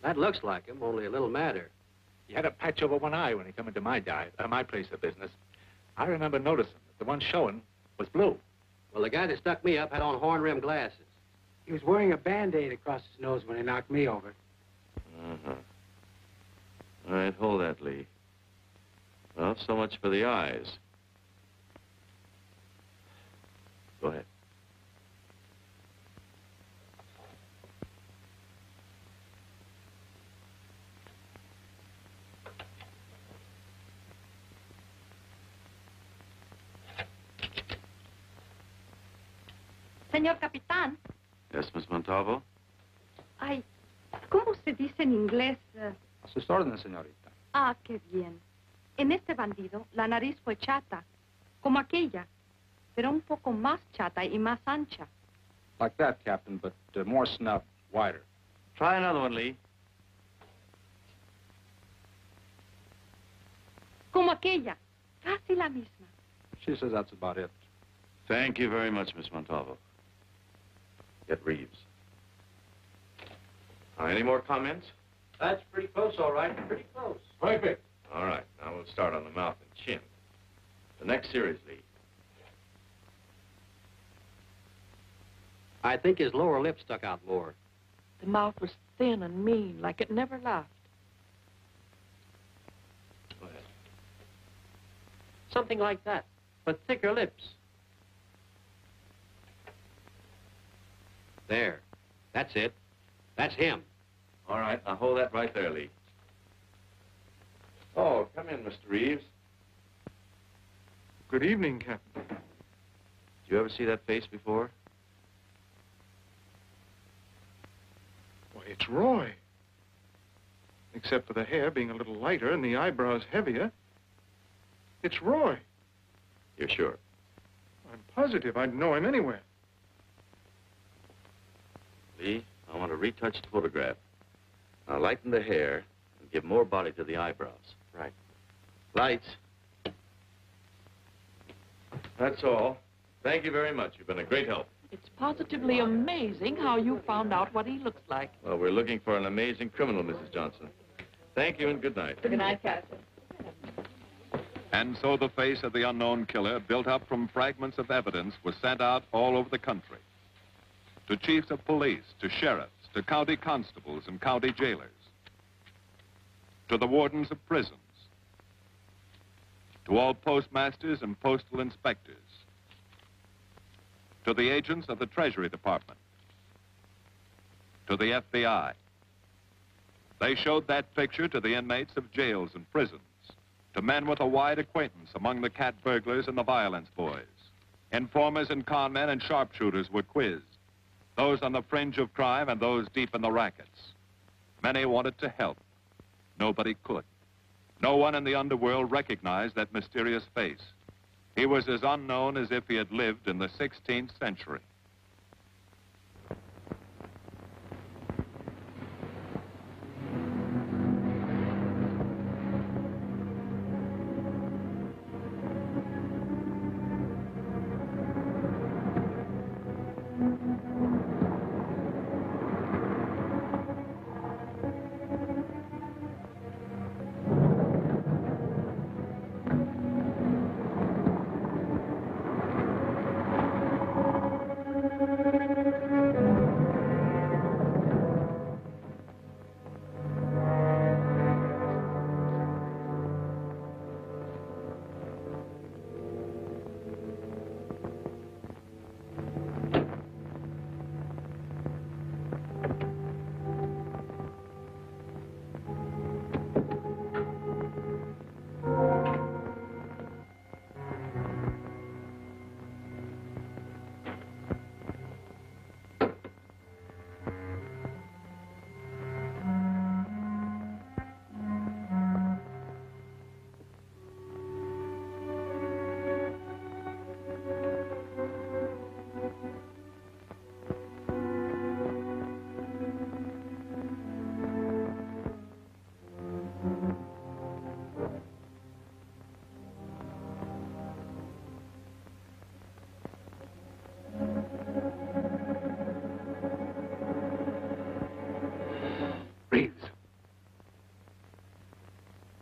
Speaker 3: That looks like him, only a little madder.
Speaker 15: He had a patch over one eye when he come into my place of business. I remember noticing that the one showing was blue.
Speaker 3: Well, the guy that stuck me up had on horn-rimmed glasses.
Speaker 16: He was wearing a Band-Aid across his nose when he knocked me over.
Speaker 8: Uh-huh. All right, hold that, Lee. Well, so much for the eyes. Go ahead.
Speaker 17: Señor Capitán.
Speaker 8: Yes, Miss Montalvo?
Speaker 17: Ay, ¿cómo se dice en inglés?
Speaker 15: A sus órdenes, señorita.
Speaker 17: Ah, qué bien. En este bandido, la nariz fue chata, como aquella, pero un poco más chata y más ancha.
Speaker 15: Like that, Captain, but more snub, wider.
Speaker 8: Try another one, Lee.
Speaker 17: Como aquella. Casi la misma.
Speaker 15: She says that's about it.
Speaker 8: Thank you very much, Miss Montalvo. Get Reeves. Any more comments?
Speaker 3: That's pretty close, all right. Pretty close.
Speaker 12: Perfect.
Speaker 8: All right, now we'll start on the mouth and chin. The next series, Lee.
Speaker 14: I think his lower lip stuck out more.
Speaker 11: The mouth was thin and mean, like it never laughed.
Speaker 8: Go ahead.
Speaker 14: Something like that, but thicker lips. There. That's it. That's him.
Speaker 8: All right, now hold that right there, Lee. Oh, come in, Mr. Reeves.
Speaker 12: Good evening, Captain.
Speaker 8: Did you ever see that face before?
Speaker 12: Why, it's Roy. Except for the hair being a little lighter and the eyebrows heavier. It's Roy.
Speaker 8: You're sure?
Speaker 12: I'm positive I'd know him anywhere.
Speaker 8: Lee, I want to retouch the photograph. Now lighten the hair and give more body to the eyebrows.
Speaker 14: Right.
Speaker 8: Lights. That's all. Thank you very much. You've been a great help.
Speaker 11: It's positively amazing how you found out what he looks like.
Speaker 8: Well, we're looking for an amazing criminal, Mrs. Johnson. Thank you and good night.
Speaker 6: Good night, Captain.
Speaker 1: And so the face of the unknown killer, built up from fragments of evidence, was sent out all over the country. To chiefs of police, to sheriffs, to county constables and county jailers, to the wardens of prisons, to all postmasters and postal inspectors, to the agents of the Treasury Department, to the FBI. They showed that picture to the inmates of jails and prisons, to men with a wide acquaintance among the cat burglars and the violence boys. Informers and con men and sharpshooters were quizzed, those on the fringe of crime and those deep in the rackets. Many wanted to help. Nobody could. No one in the underworld recognized that mysterious face. He was as unknown as if he had lived in the 16th century.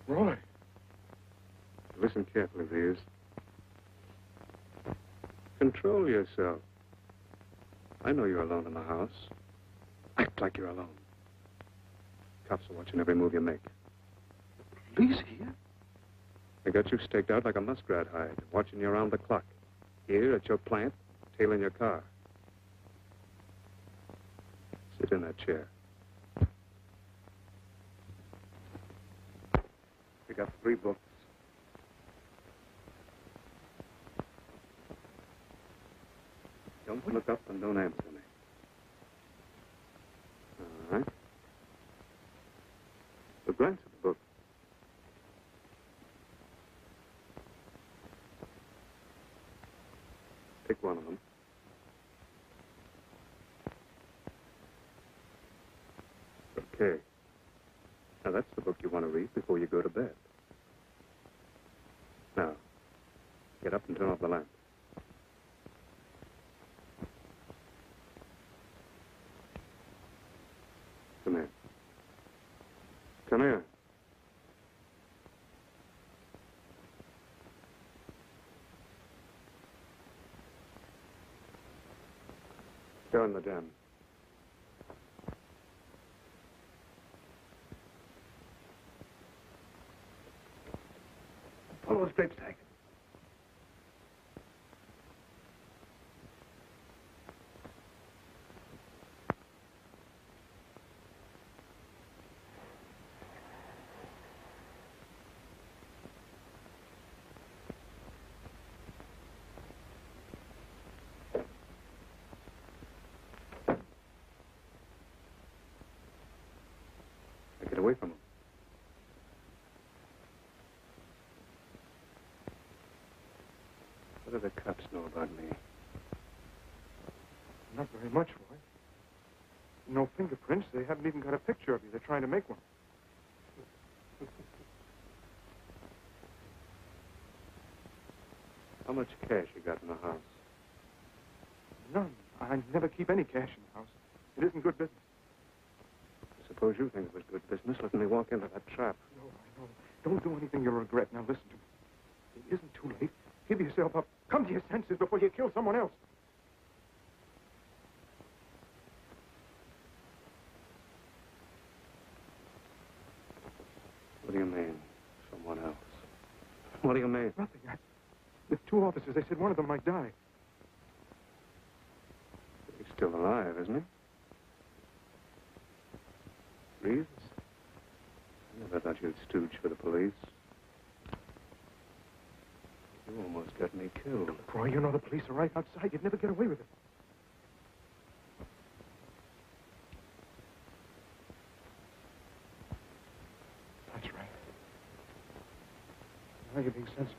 Speaker 12: Roy.
Speaker 9: Listen carefully, Reeves. Control yourself. I know you're alone in the house. Act like you're alone. Cops are watching every move you make.
Speaker 12: Police here?
Speaker 9: They got you staked out like a muskrat hide, watching you around the clock. Here at your plant, tailing your car. Sit in that chair. We got 3 books. Don't look up and don't answer me. All right. So glance at the book. Pick one of them. Get up and turn off the lamp. Come here. Come here. Go in the den.
Speaker 12: Follow the straight stack.
Speaker 9: Get away from him. What do the cops know about me?
Speaker 12: Not very much, Roy. No fingerprints. They haven't even got a picture of you. They're trying to make one.
Speaker 9: How much cash you got in the house?
Speaker 12: None. I never keep any cash in the house. It isn't good business.
Speaker 9: Suppose you think it was good business letting me walk into that trap.
Speaker 12: No, I know. Don't do anything you'll regret. Now listen to me. It isn't too late. Give yourself up. Come to your senses before you kill someone else.
Speaker 9: What do you mean, someone else? What do you mean?
Speaker 12: Nothing. There's two officers. They said one of them might die.
Speaker 9: He's still alive, isn't he? Reeves? I never thought you'd stooge for the police. You almost got me killed.
Speaker 12: Look, Roy, you know the police are right outside. You'd never get away with it. That's right. Now you're being sensible.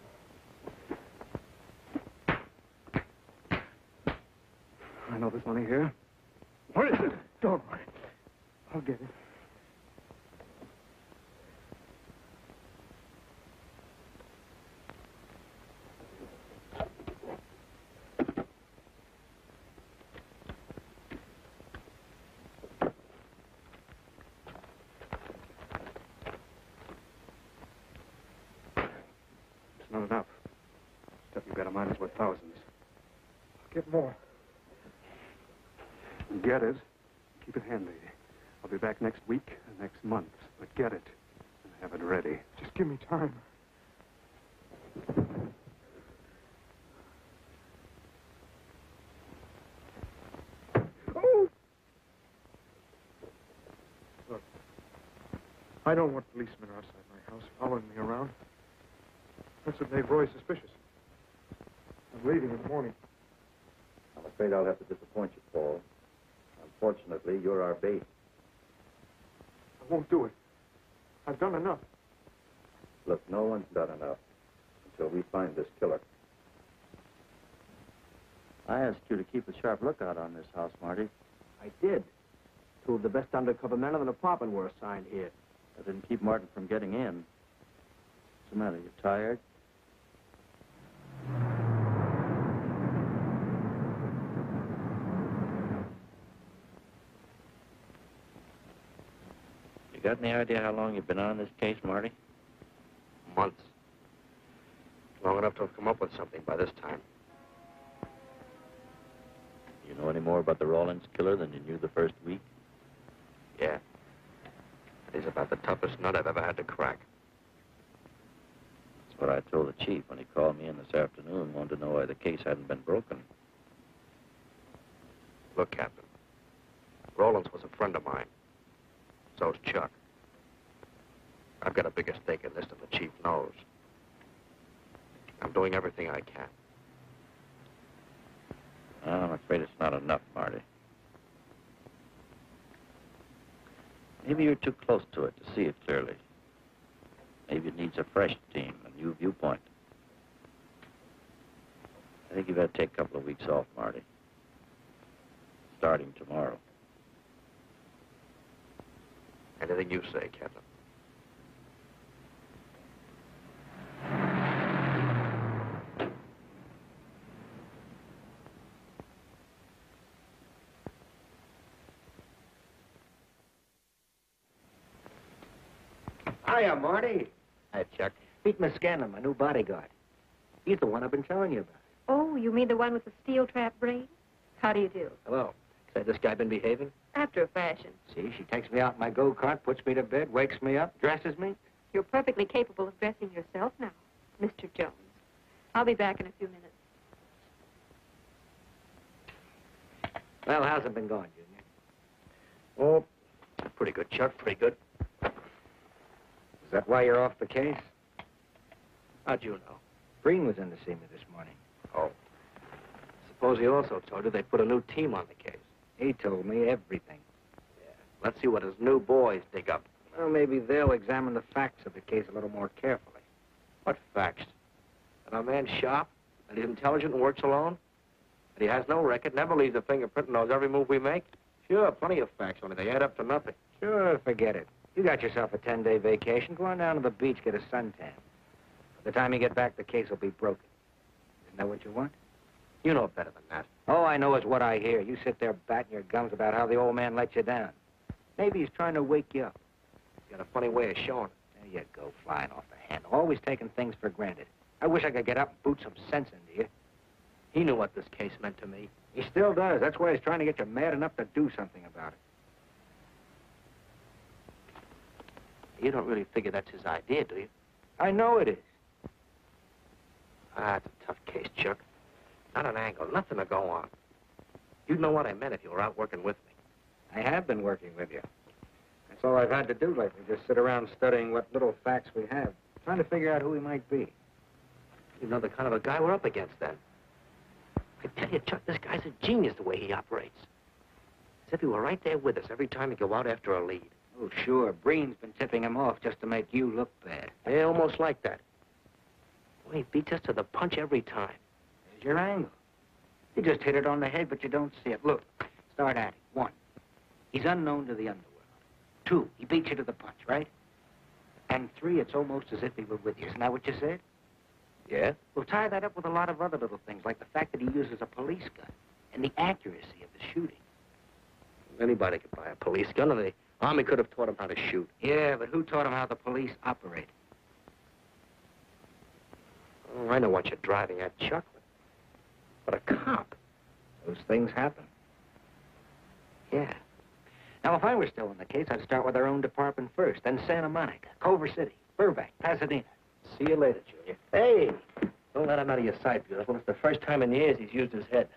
Speaker 9: I know there's money here.
Speaker 12: Where is it? Don't worry. I'll get it.
Speaker 9: It's not enough. Stuff you got in mind is worth thousands.
Speaker 12: I'll get more.
Speaker 9: Get it. Keep it handy. I'll be back next week and next month. But get it and have it ready.
Speaker 12: Just give me time. Oh! Look, I don't want policemen outside my house following me around. That's what made Roy suspicious. I'm leaving in the morning.
Speaker 8: I'm afraid I'll have to disappoint you, Paul. Unfortunately, you're our bait.
Speaker 12: I won't do it. I've done enough.
Speaker 8: Look, no one's done enough until we find this killer.
Speaker 7: I asked you to keep a sharp lookout on this house, Marty.
Speaker 16: I did. Two of the best undercover men in the department were assigned here.
Speaker 7: I didn't keep Martin from getting in. What's the matter? You tired? You got any idea how long you've been on this case, Marty?
Speaker 2: Months. Long enough to have come up with something by this time.
Speaker 7: You know any more about the Rawlins killer than you knew the first week?
Speaker 2: Yeah. He's about the toughest nut I've ever had to crack.
Speaker 7: That's what I told the chief when he called me in this afternoon, wanted to know why the case hadn't been broken.
Speaker 2: Look, Captain. Rollins was a friend of mine. So's Chuck. I've got a bigger stake in this than the chief knows. I'm doing everything I can.
Speaker 7: Well, I'm afraid it's not enough, Marty. Maybe you're too close to it to see it clearly. Maybe it needs a fresh team, a new viewpoint. I think you've got to take a couple of weeks off, Marty. Starting tomorrow.
Speaker 2: Anything you say, Captain.
Speaker 4: Hiya, Marty. Hi, Chuck. Meet Miss Scanlon, my new bodyguard. He's the one I've been telling you about.
Speaker 6: Oh, you mean the one with the steel trap brain? How do you do?
Speaker 4: Hello. Say, this guy been behaving?
Speaker 6: After a fashion.
Speaker 4: See, she takes me out in my go-kart, puts me to bed, wakes me up, dresses me.
Speaker 6: You're perfectly capable of dressing yourself now, Mr. Jones. I'll be back in a few minutes.
Speaker 4: Well, how's it been going, Junior? Oh, pretty good, Chuck, pretty good. Is that why you're off the case? How'd you know? Breen was in to see me this morning. Oh. Suppose he also told you they put a new team on the case. He told me everything. Yeah. Let's see what his new boys dig up. Well, maybe they'll examine the facts of the case a little more carefully. What facts? That our man's sharp, that he's intelligent and works alone, that he has no record, never leaves a fingerprint and knows every move we make? Sure, plenty of facts, only they add up to nothing. Sure, forget it. You got yourself a 10-day vacation. Go on down to the beach, get a suntan. By the time you get back, the case will be broken. Isn't that what you want? You know better than that. All I know is what I hear. You sit there batting your gums about how the old man let you down. Maybe he's trying to wake you up. He's got a funny way of showing it. There you go, flying off the handle. Always taking things for granted. I wish I could get up and boot some sense into you. He knew what this case meant to me. He still does. That's why he's trying to get you mad enough to do something about it. You don't really figure that's his idea, do you? I know it is. Ah, it's a tough case, Chuck. Not an angle, nothing to go on. You'd know what I meant if you were out working with me. I have been working with you. That's all I've had to do lately, just sit around studying what little facts we have, trying to figure out who he might be. You know the kind of a guy we're up against, then. I tell you, Chuck, this guy's a genius the way he operates. As if he were right there with us every time he go out after a lead. Oh, sure. Breen's been tipping him off just to make you look bad. Yeah, almost like that. Well, he beats us to the punch every time. There's your angle. You just hit it on the head, but you don't see it. Look, start at it. 1, he's unknown to the underworld. 2, he beats you to the punch, right? And 3, it's almost as if he were with you. Isn't that what you said? Yeah. Well, tie that up with a lot of other little things, like the fact that he uses a police gun and the accuracy of the shooting. Anybody could buy a police gun, and the Army could have taught him how to shoot. Yeah, but who taught him how the police operate? Oh, I know what you're driving at, Chuck. But a cop. Those things happen. Yeah. Now, if I were still in the case, I'd start with our own department first, then Santa Monica, Culver City, Burbank, Pasadena. See you later, Junior. Hey! Don't let him out of your sight, beautiful. It's the first time in years he's used his head.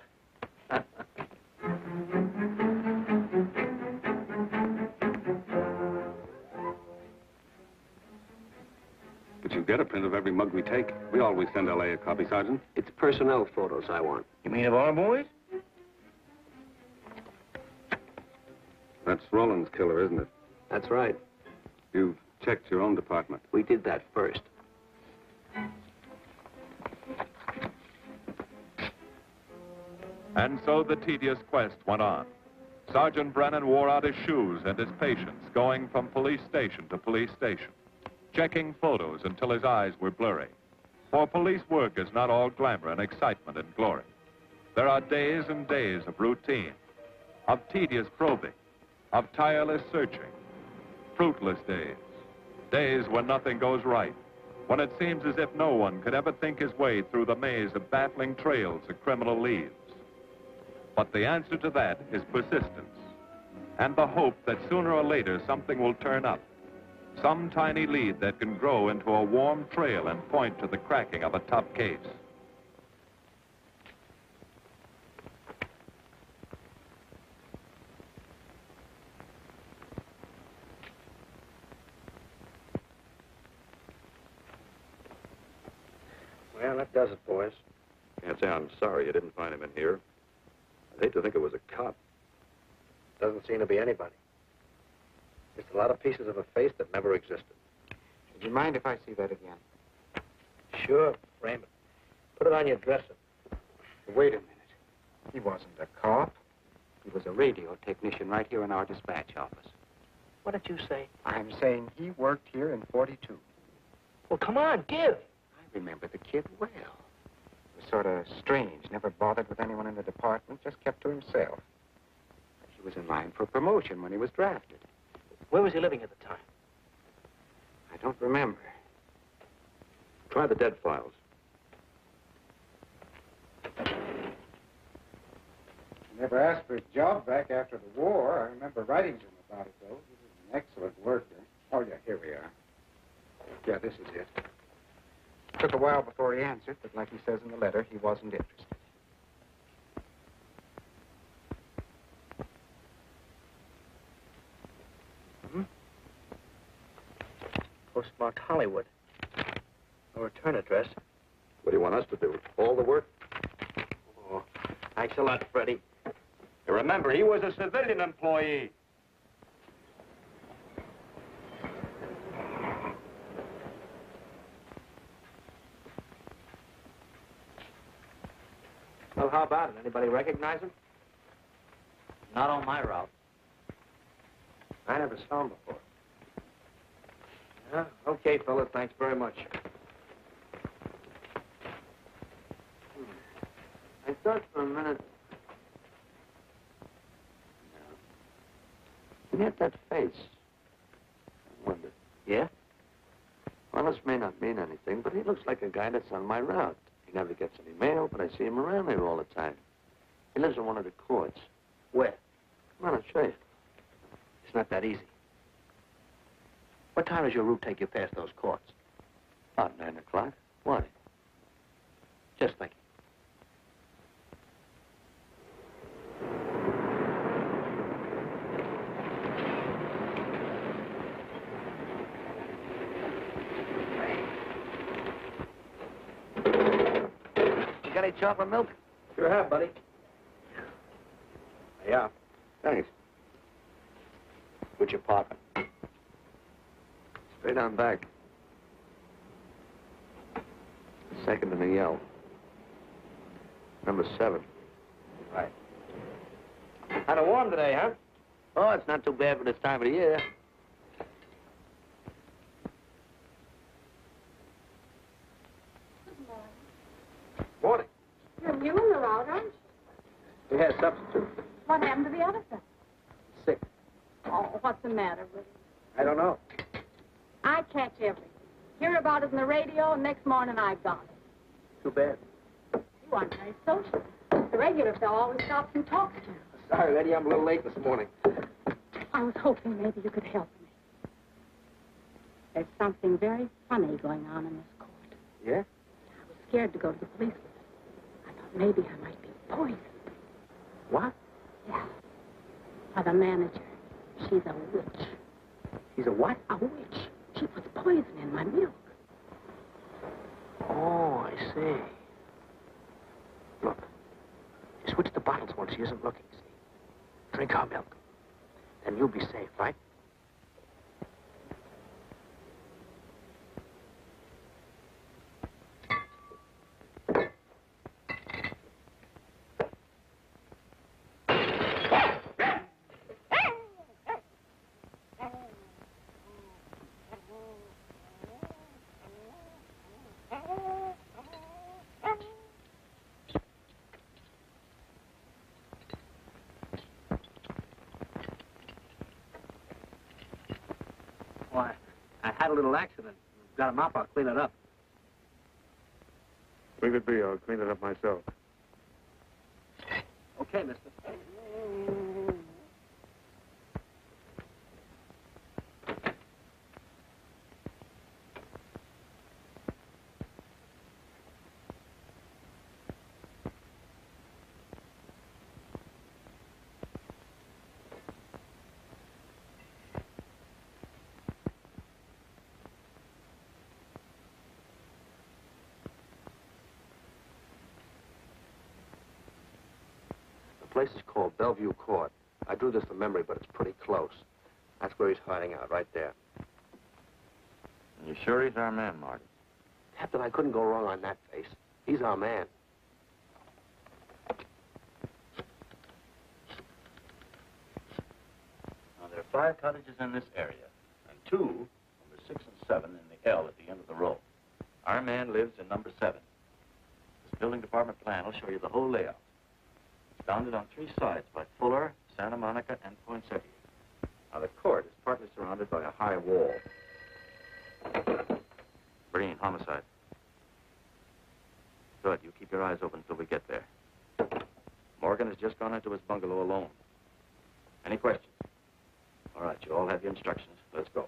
Speaker 9: But you get a print of every mug we take. We always send L.A. a copy, Sergeant.
Speaker 2: It's personnel photos I want.
Speaker 4: You mean of our boys?
Speaker 9: That's Roland's killer, isn't it?
Speaker 2: That's right.
Speaker 9: You've checked your own department.
Speaker 2: We did that first.
Speaker 1: And so the tedious quest went on. Sergeant Brennan wore out his shoes and his patience, going from police station to police station, checking photos until his eyes were blurry. For police work is not all glamour and excitement and glory. There are days and days of routine, of tedious probing, of tireless searching, fruitless days, days when nothing goes right, when it seems as if no one could ever think his way through the maze of baffling trails a criminal leaves. But the answer to that is persistence, and the hope that sooner or later something will turn up, some tiny lead that can grow into a warm trail and point to the cracking of a tough case.
Speaker 3: Well, that does it, boys.
Speaker 5: Can't say I'm sorry you didn't find him in here. I'd hate to think it was a cop.
Speaker 3: Doesn't seem to be anybody. Just a lot of pieces of a face that never existed.
Speaker 16: Would you mind if I see that again?
Speaker 3: Sure, frame it. Put it on your dresser.
Speaker 16: Wait a minute. He wasn't a cop. He was a radio technician right here in our dispatch office.
Speaker 4: What did you say?
Speaker 16: I'm saying he worked here in 42.
Speaker 4: Well, come on, give.
Speaker 16: I remember the kid well. He was sort of strange, never bothered with anyone in the department, just kept to himself. He was in line for promotion when he was drafted.
Speaker 4: Where was he living at the time?
Speaker 16: I don't remember.
Speaker 2: Try the dead files.
Speaker 16: I never asked for a job back after the war. I remember writing to him about it, though. He was an excellent worker. Oh, yeah, here we are. Yeah, this is it. Took a while before he answered, but like he says in the letter, he wasn't interested.
Speaker 4: Postmarked Hollywood. No return address.
Speaker 2: What do you want us to do? All the work?
Speaker 4: Oh, thanks a lot, Freddie.
Speaker 3: Remember, he was a civilian employee.
Speaker 4: Well, how about it? Anybody recognize him?
Speaker 10: Not on my route.
Speaker 4: I never saw him before. Yeah, okay, fellas, thanks very much.
Speaker 2: I thought for a minute... He had that face. I wonder.
Speaker 4: Yeah?
Speaker 2: Well, this may not mean anything, but he looks like a guy that's on my route. He never gets any mail, but I see him around there all the time. He lives in one of the courts.
Speaker 4: Where?
Speaker 2: Come on, I'll show you.
Speaker 4: It's not that easy. What time does your route take you past those courts?
Speaker 2: About 9 o'clock. Why?
Speaker 4: Just thinking. You got any chocolate milk?
Speaker 3: Sure have, buddy.
Speaker 4: Yeah.
Speaker 2: Thanks.
Speaker 4: Which apartment?
Speaker 2: Straight on back. Second in the yell. Number 7.
Speaker 4: Right. Kind of warm today, huh?
Speaker 10: Oh, it's not too bad for this time of the year.
Speaker 4: Morning.
Speaker 17: You're new in the route, aren't you?
Speaker 4: We had a substitute.
Speaker 17: What happened to the other fellow?
Speaker 4: Sick.
Speaker 17: Oh, what's the matter with him?
Speaker 4: I don't know.
Speaker 17: I catch everything. Hear about it on the radio, and next morning I've got it.
Speaker 4: Too bad.
Speaker 17: You aren't very social. The regular fellow always stops and talks to you.
Speaker 4: Sorry, lady, I'm a little late this morning.
Speaker 17: I was hoping maybe you could help me. There's something very funny going on in this court.
Speaker 4: Yeah?
Speaker 17: I was scared to go to the police with it. I thought maybe I might be poisoned.
Speaker 4: What?
Speaker 17: Yeah. By the manager. She's a witch.
Speaker 4: He's a what?
Speaker 17: A witch. She puts poison in my milk.
Speaker 4: Oh, I see. Look, you switch the bottles when she isn't looking, see? Drink our milk. Then you'll be safe, right? Why, I had a little accident. Got a mop, I'll clean it up.
Speaker 9: Leave it be. I'll clean it up myself.
Speaker 4: Okay, mister.
Speaker 2: The place is called Bellevue Court. I drew this from memory, but it's pretty close. That's where he's hiding out, right there.
Speaker 8: You sure he's our man, Marty?
Speaker 2: Captain, I couldn't go wrong on that face. He's our man.
Speaker 8: Now, there are 5 cottages in this area, and 2, number 6 and 7, in the L at the end of the row. Our man lives in number 7. This building department plan will show you the whole layout. It's bounded on 3 sides by Fuller, Santa Monica, and Poinsettia. Now, the court is partly surrounded by a high wall. Breen, homicide. Good. You keep your eyes open until we get there. Morgan has just gone into his bungalow alone. Any questions? All right, you all have your instructions. Let's go.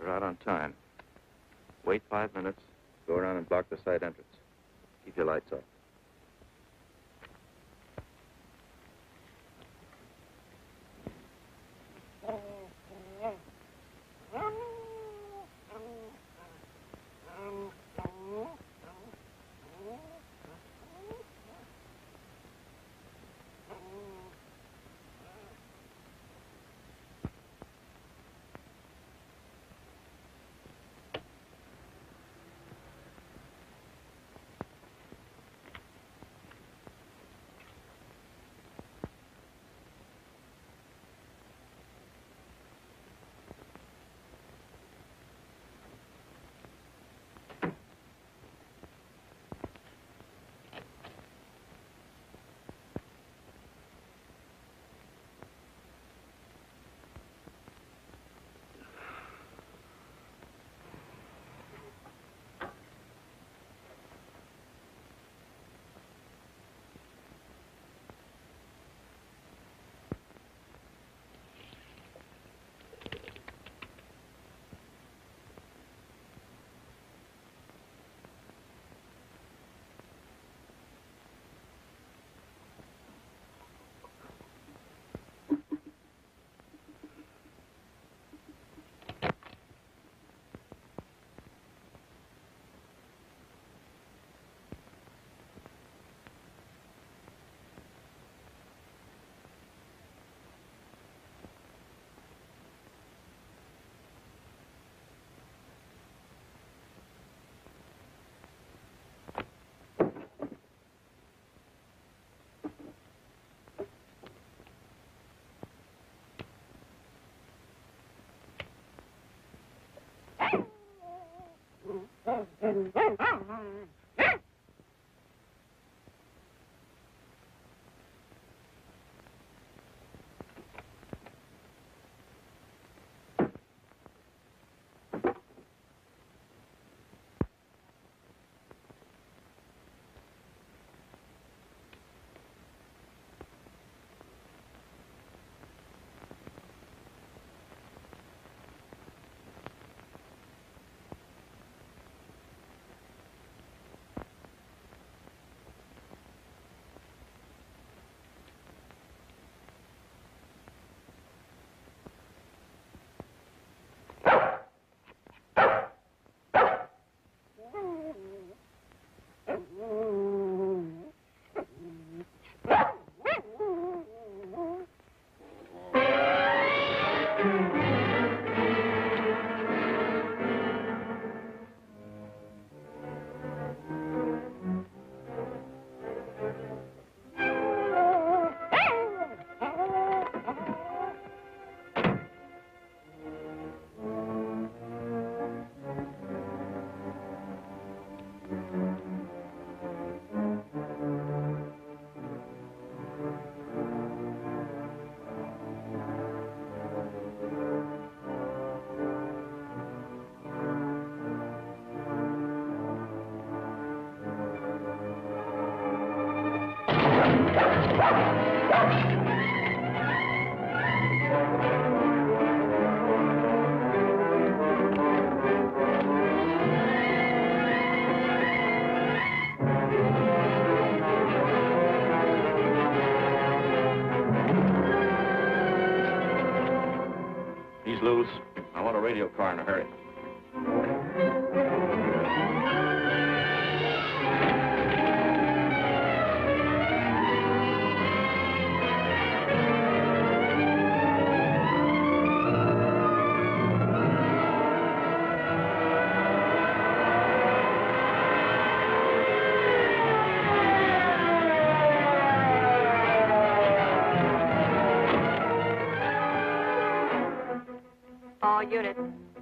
Speaker 8: We're out on time. Wait 5 minutes. Go around and block the side entrance. Keep your lights off. He's loose. I want a radio car in a hurry.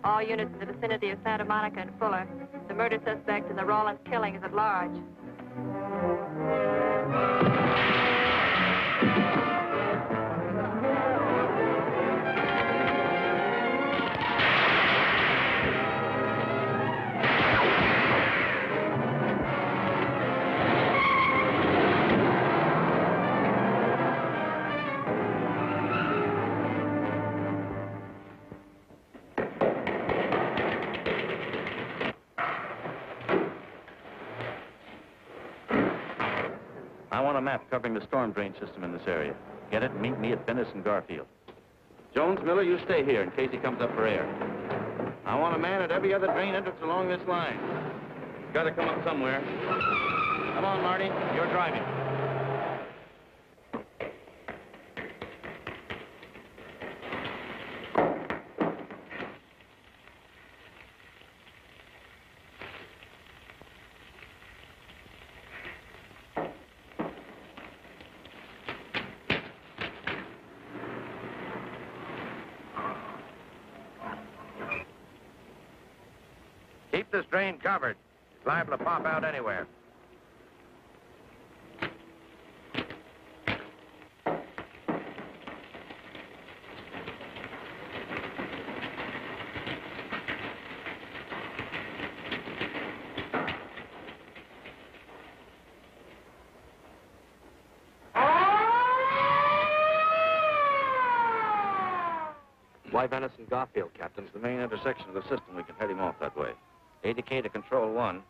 Speaker 6: All units in the vicinity of Santa Monica and Fuller. The murder suspect in the Rawlins killing is at large.
Speaker 8: I want a map covering the storm drain system in this area. Get it and meet me at Venice and Garfield. Jones, Miller, you stay here in case he comes up for air. I want a man at every other drain entrance along this line. He's got to come up somewhere. Come on, Marty. You're driving.
Speaker 3: Keep this drain covered. It's liable to pop out anywhere.
Speaker 2: Why Venice and Garfield, Captain?
Speaker 8: It's the main intersection of the system. We can head him off that way. ADK to Control 1.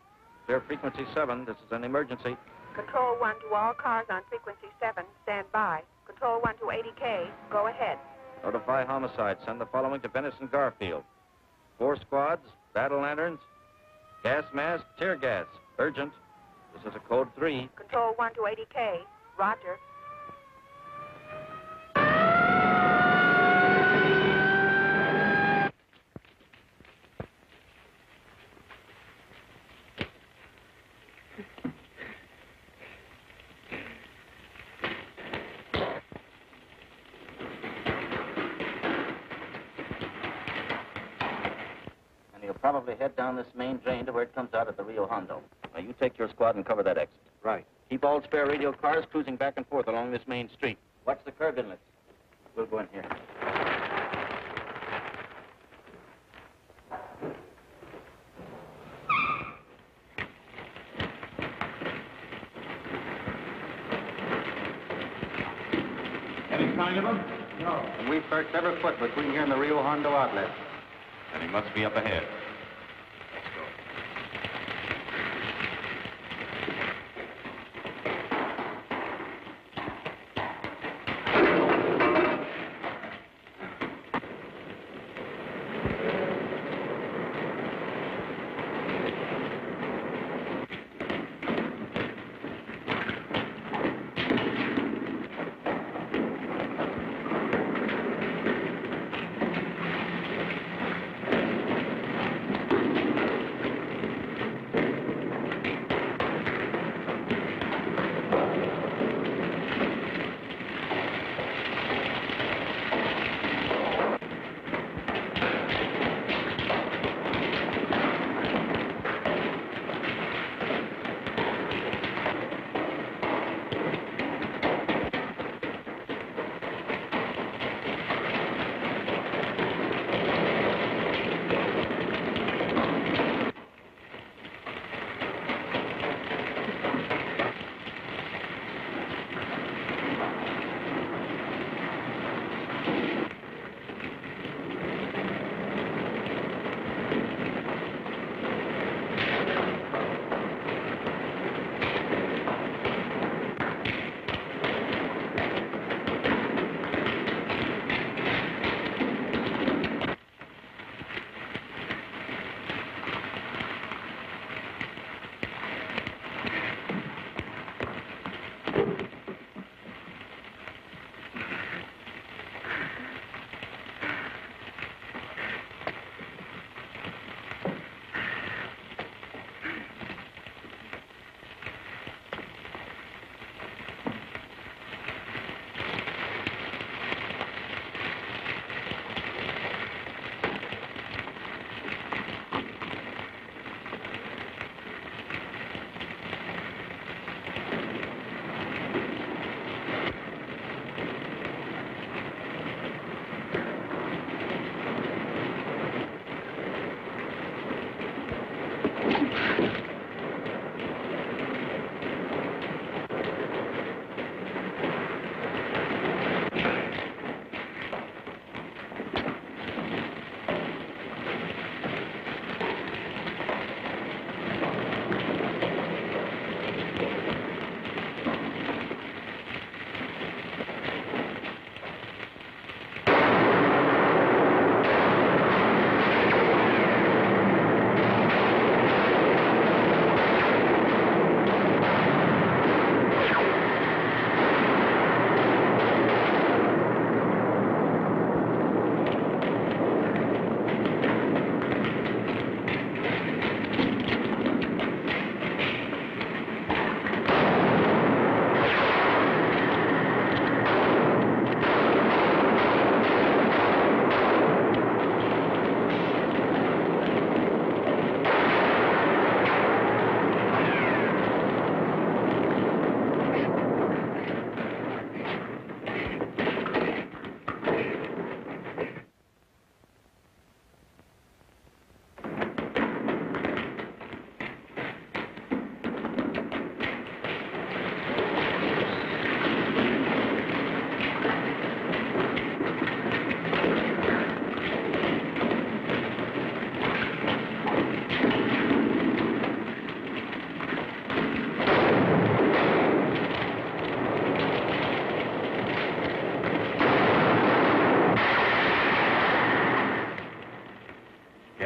Speaker 8: Clear frequency 7. This is an emergency.
Speaker 6: Control 1 to all cars on frequency 7. Stand by. Control 1 to ADK. Go ahead.
Speaker 8: Notify homicide. Send the following to Venice and Garfield. 4 squads, battle lanterns, gas mask, tear gas. Urgent. This is a code 3.
Speaker 6: Control 1 to ADK. Roger.
Speaker 8: Probably head down this main drain to where it comes out at the Rio Hondo. Now, you take your squad and cover that exit.
Speaker 2: Right.
Speaker 8: Keep all spare radio cars cruising back and forth along this main street. Watch the curb inlets. We'll go in here.
Speaker 12: Any sign of him?
Speaker 16: No.
Speaker 2: And we've searched every foot between here and the Rio Hondo outlet.
Speaker 8: And he must be up ahead.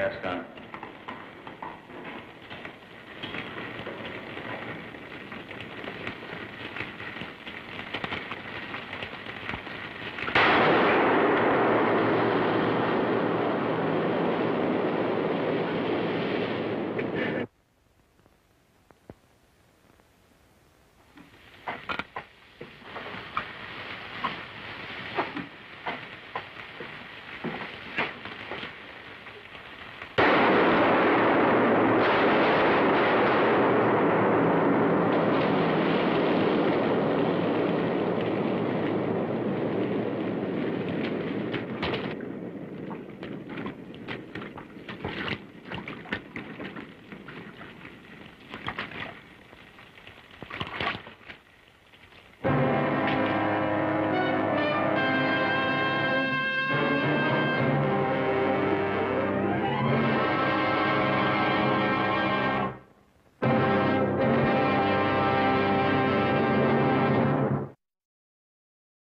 Speaker 7: gas gun.